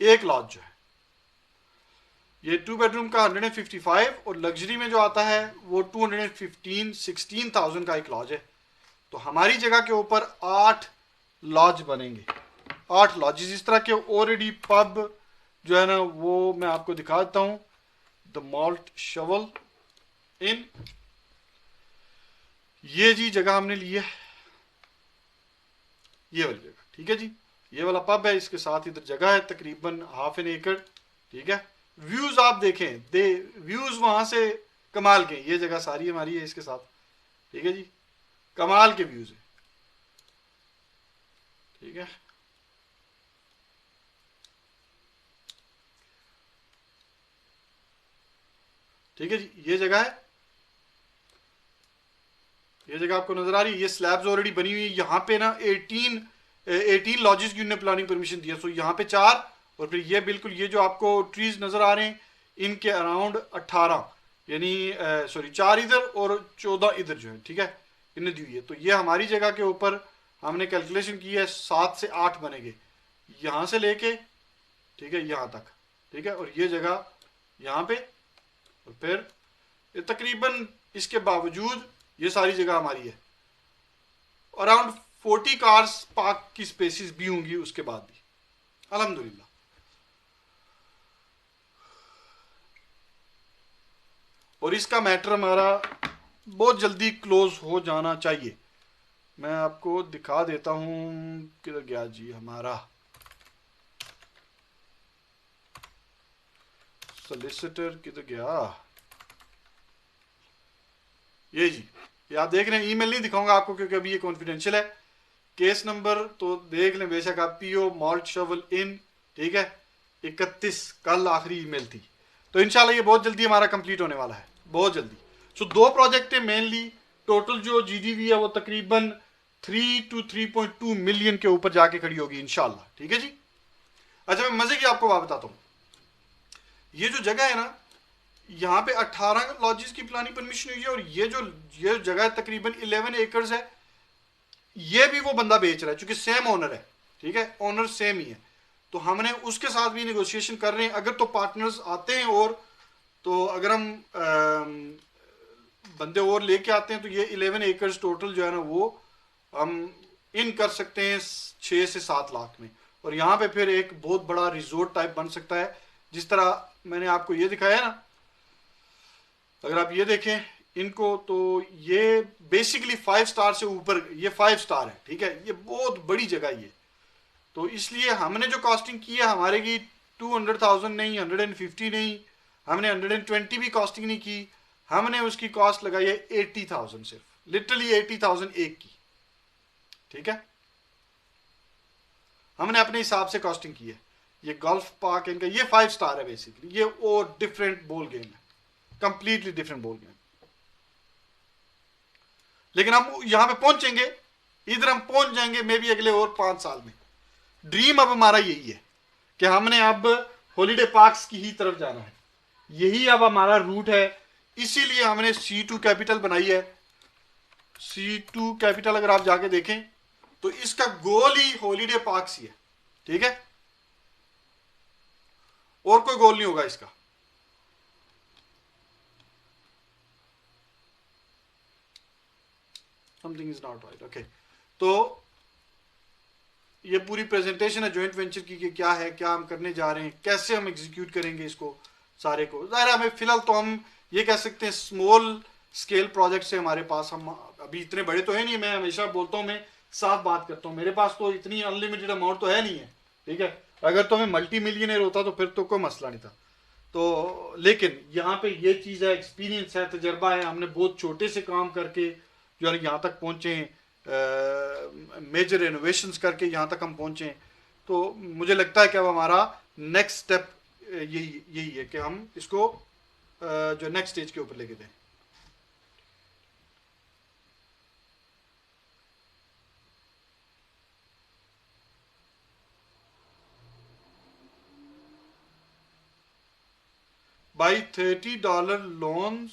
एक लॉज जो है। ये 2 बेडरूम का 155 और लग्जरी में जो आता है वो 16,000 का एक लॉज है। तो हमारी जगह के ऊपर 8 लॉज बनेंगे, 8 लॉजेस इस तरह के। ऑलरेडी पब जो है ना वो मैं आपको दिखा देता हूं, द मॉल्ट शवल इन, ये जी जगह हमने ली है, ये वाली जगह, ठीक है जी। ये वाला पब है, इसके साथ इधर जगह है तकरीबन ½ एन एकड़, ठीक है। व्यूज आप देखें, व्यूज वहां से कमाल के, ये जगह सारी हमारी है इसके साथ, ठीक है जी। कमाल के व्यूज है, ठीक है। ठीक है जी, ये जगह है, ये जगह आपको नजर आ रही है। ये स्लैब्स ऑलरेडी बनी हुई है। यहाँ पे ना 18 लॉजेस की उन्होंने प्लानिंग परमिशन दिया। सो यहाँ पे 4 और फिर ये बिल्कुल ये जो आपको ट्रीज नजर आ रहे हैं इनके अराउंड 18, यानी सॉरी 4 इधर और 14 इधर जो है, ठीक है, इन्हें दी हुई है। तो ये हमारी जगह के ऊपर हमने कैलकुलेशन की है 7 से 8 बनेंगे यहाँ से लेके, ठीक है, यहाँ तक, ठीक है। और ये जगह यहाँ पे, और फिर तकरीबन इसके बावजूद ये सारी जगह हमारी है। अराउंड 40 कार्स पार्क की स्पेसिस भी होंगी उसके बाद भी, अल्हम्दुलिल्लाह। और इसका मैटर हमारा बहुत जल्दी क्लोज हो जाना चाहिए। मैं आपको दिखा देता हूं, किधर गया जी हमारा सोलिसिटर, किधर गया ये जी। ये आप देख रहे हैं, ईमेल नहीं दिखाऊंगा आपको क्योंकि अभी ये कॉन्फिडेंशियल है। केस नंबर तो देख लें बेशक आप, पीओ मॉल्ट शवल इन, ठीक है, 31 कल आखिरी ईमेल थी। तो इंशाल्लाह ये बहुत जल्दी हमारा कंप्लीट होने वाला है, बहुत जल्दी। सो 2 प्रोजेक्ट है मेनली, टोटल जो जीडीवी है वो तकरीबन 3 to 3.2 मिलियन के ऊपर जाके खड़ी होगी इंशाल्लाह, ठीक है जी। अच्छा मैं मजे की आपको बात बताता हूँ, ये जो जगह है ना यहाँ पे 18 लॉजेस की प्लानिंग परमिशन हुई है, और ये जगह तकरीबन 11 एकर्स है। ये भी वो बंदा बेच रहा है क्योंकि सेम ओनर है, ठीक है, ओनर सेम ही है। तो हमने उसके साथ भी नेगोशिएशन कर रहे हैं, अगर तो पार्टनर्स आते हैं और तो अगर हम बंदे और लेके आते हैं तो ये 11 एकर्स टोटल जो है ना वो हम इन कर सकते हैं 6 से 7 लाख में। और यहाँ पे फिर एक बहुत बड़ा रिजोर्ट टाइप बन सकता है, जिस तरह मैंने आपको ये दिखाया ना। अगर आप ये देखें इनको, तो ये बेसिकली 5 स्टार से ऊपर, ये 5 स्टार है, ठीक है। ये बहुत बड़ी जगह ये, तो इसलिए हमने जो कॉस्टिंग की है हमारे की 200,000 नहीं, 150 नहीं, हमने 120 भी कॉस्टिंग नहीं की, हमने उसकी कॉस्ट लगाई है 80,000 सिर्फ, लिटरली 80,000 एक की, ठीक है। हमने अपने हिसाब से कॉस्टिंग की है। ये गोल्फ पार्क इनका, ये 5 स्टार है बेसिकली, ये और डिफरेंट बॉल गेम है, कंप्लीटली डिफरेंट बॉल गेम। लेकिन हम यहां पे पहुंचेंगे, इधर हम पहुंच जाएंगे मे बी अगले और 5 साल में। ड्रीम अब हमारा यही है कि हमने अब हॉलीडे पार्क्स की ही तरफ जाना है, यही अब हमारा रूट है। इसीलिए हमने C2 कैपिटल बनाई है। C2 कैपिटल अगर आप जाके देखें तो इसका गोल ही हॉलीडे पार्क्स ही है, ठीक है, और कोई गोल नहीं होगा इसका। Something is not right, okay. तो ये पूरी प्रेजेंटेशन है जॉइंट वेंचर की कि क्या है, क्या हम करने जा रहे हैं, कैसे हम एग्जीक्यूट करेंगे इसको सारे को। ज़ाहिर है हमें फ़िलहाल तो हम ये कह सकते हैं स्मॉल स्केल प्रोजेक्ट्स है हमारे पास, हम अभी इतने बड़े तो है नहीं। मैं हमेशा बोलता हूँ, मैं साफ बात करता हूँ, मेरे पास तो इतनी अनलिमिटेड अमाउंट तो है नहीं है, ठीक है। अगर तो मैं मल्टी मिलियनर होता तो फिर तो कोई मसला नहीं था। तो लेकिन यहाँ पे ये चीज़ है, एक्सपीरियंस है, तजर्बा है, हमने बहुत छोटे से काम करके जो है यहाँ तक पहुँचे, मेजर इनोवेशंस करके यहाँ तक हम पहुँचे। तो मुझे लगता है कि अब हमारा नेक्स्ट स्टेप यही है कि हम इसको जो नेक्स्ट स्टेज के ऊपर लेके दें। भाई $30 लोन्स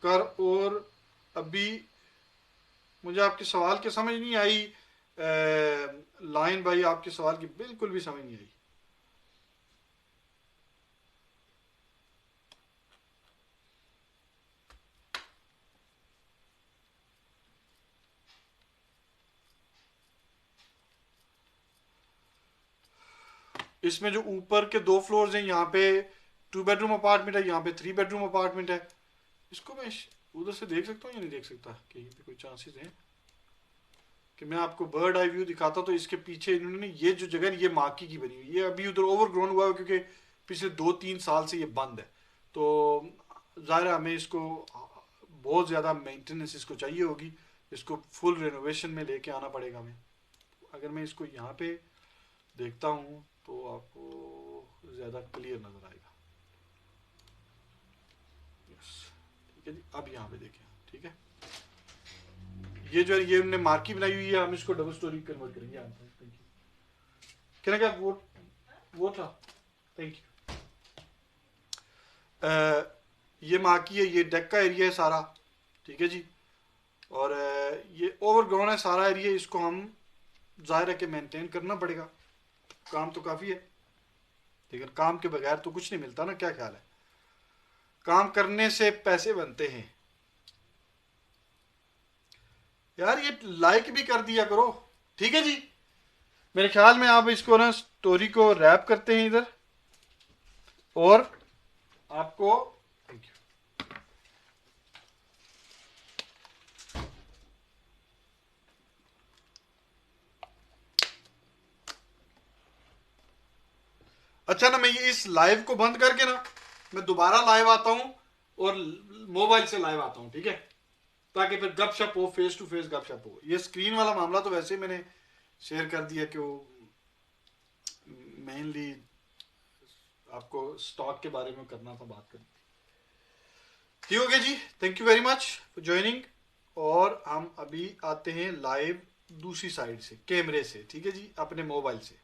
कर, और अभी मुझे आपके सवाल की समझ नहीं आई लाइन भाई, आपके सवाल की बिल्कुल भी समझ नहीं आई। इसमें जो ऊपर के 2 फ्लोर्स हैं, यहाँ पे 2 बेडरूम अपार्टमेंट है, यहाँ पे 3 बेडरूम अपार्टमेंट है। इसको मैं उधर से देख सकता हूँ या नहीं देख सकता, कहीं पे कोई चांसेस हैं कि मैं आपको बर्ड आई व्यू दिखाता। तो इसके पीछे इन्होंने ये जो जगह ये माकी की बनी हुई, ये अभी उधर ओवरग्रोन हुआ है क्योंकि पिछले 2-3 साल से ये बंद है। तो ज़ाहिर है हमें इसको बहुत ज़्यादा मेंटेनेंस इसको चाहिए होगी, इसको फुल रेनोवेशन में लेके आना पड़ेगा हमें। अगर मैं इसको यहाँ पे देखता हूँ तो आपको ज़्यादा क्लियर नज़र आएगा। यस, ठीक है जी। अब यहाँ पे देखें, ठीक है, ये जो है ये हमने मार्की बनाई हुई है, हम इसको डबल स्टोरी कन्वर्ट करेंगे। Thank you. क्या क्या वो था, थैंक यू। ये मार्की है, ये डेक का एरिया है सारा, ठीक है जी। और ये ओवरग्राउंड है सारा एरिया, इसको हम जाहिर है कि मेंटेन करना पड़ेगा। काम तो काफ़ी है, लेकिन काम के बगैर तो कुछ नहीं मिलता ना, क्या ख्याल है? काम करने से पैसे बनते हैं यार। ये लाइक भी कर दिया करो, ठीक है जी। मेरे ख्याल में आप इसको ना स्टोरी को रैप करते हैं इधर, और आपको थैंक यू। अच्छा ना, मैं ये इस लाइव को बंद करके ना मैं दोबारा लाइव आता हूं, और मोबाइल से लाइव आता हूं, ठीक है, ताकि फिर गपशप हो, फेस टू फेस गपशप हो। ये स्क्रीन वाला मामला तो वैसे ही मैंने शेयर कर दिया कि वो मेनली आपको स्टॉक के बारे में करना था, बात करनी। ठीक हो गया जी, thank you very much for joining. और हम अभी आते हैं लाइव दूसरी साइड से, कैमरे से, ठीक है जी, अपने मोबाइल से।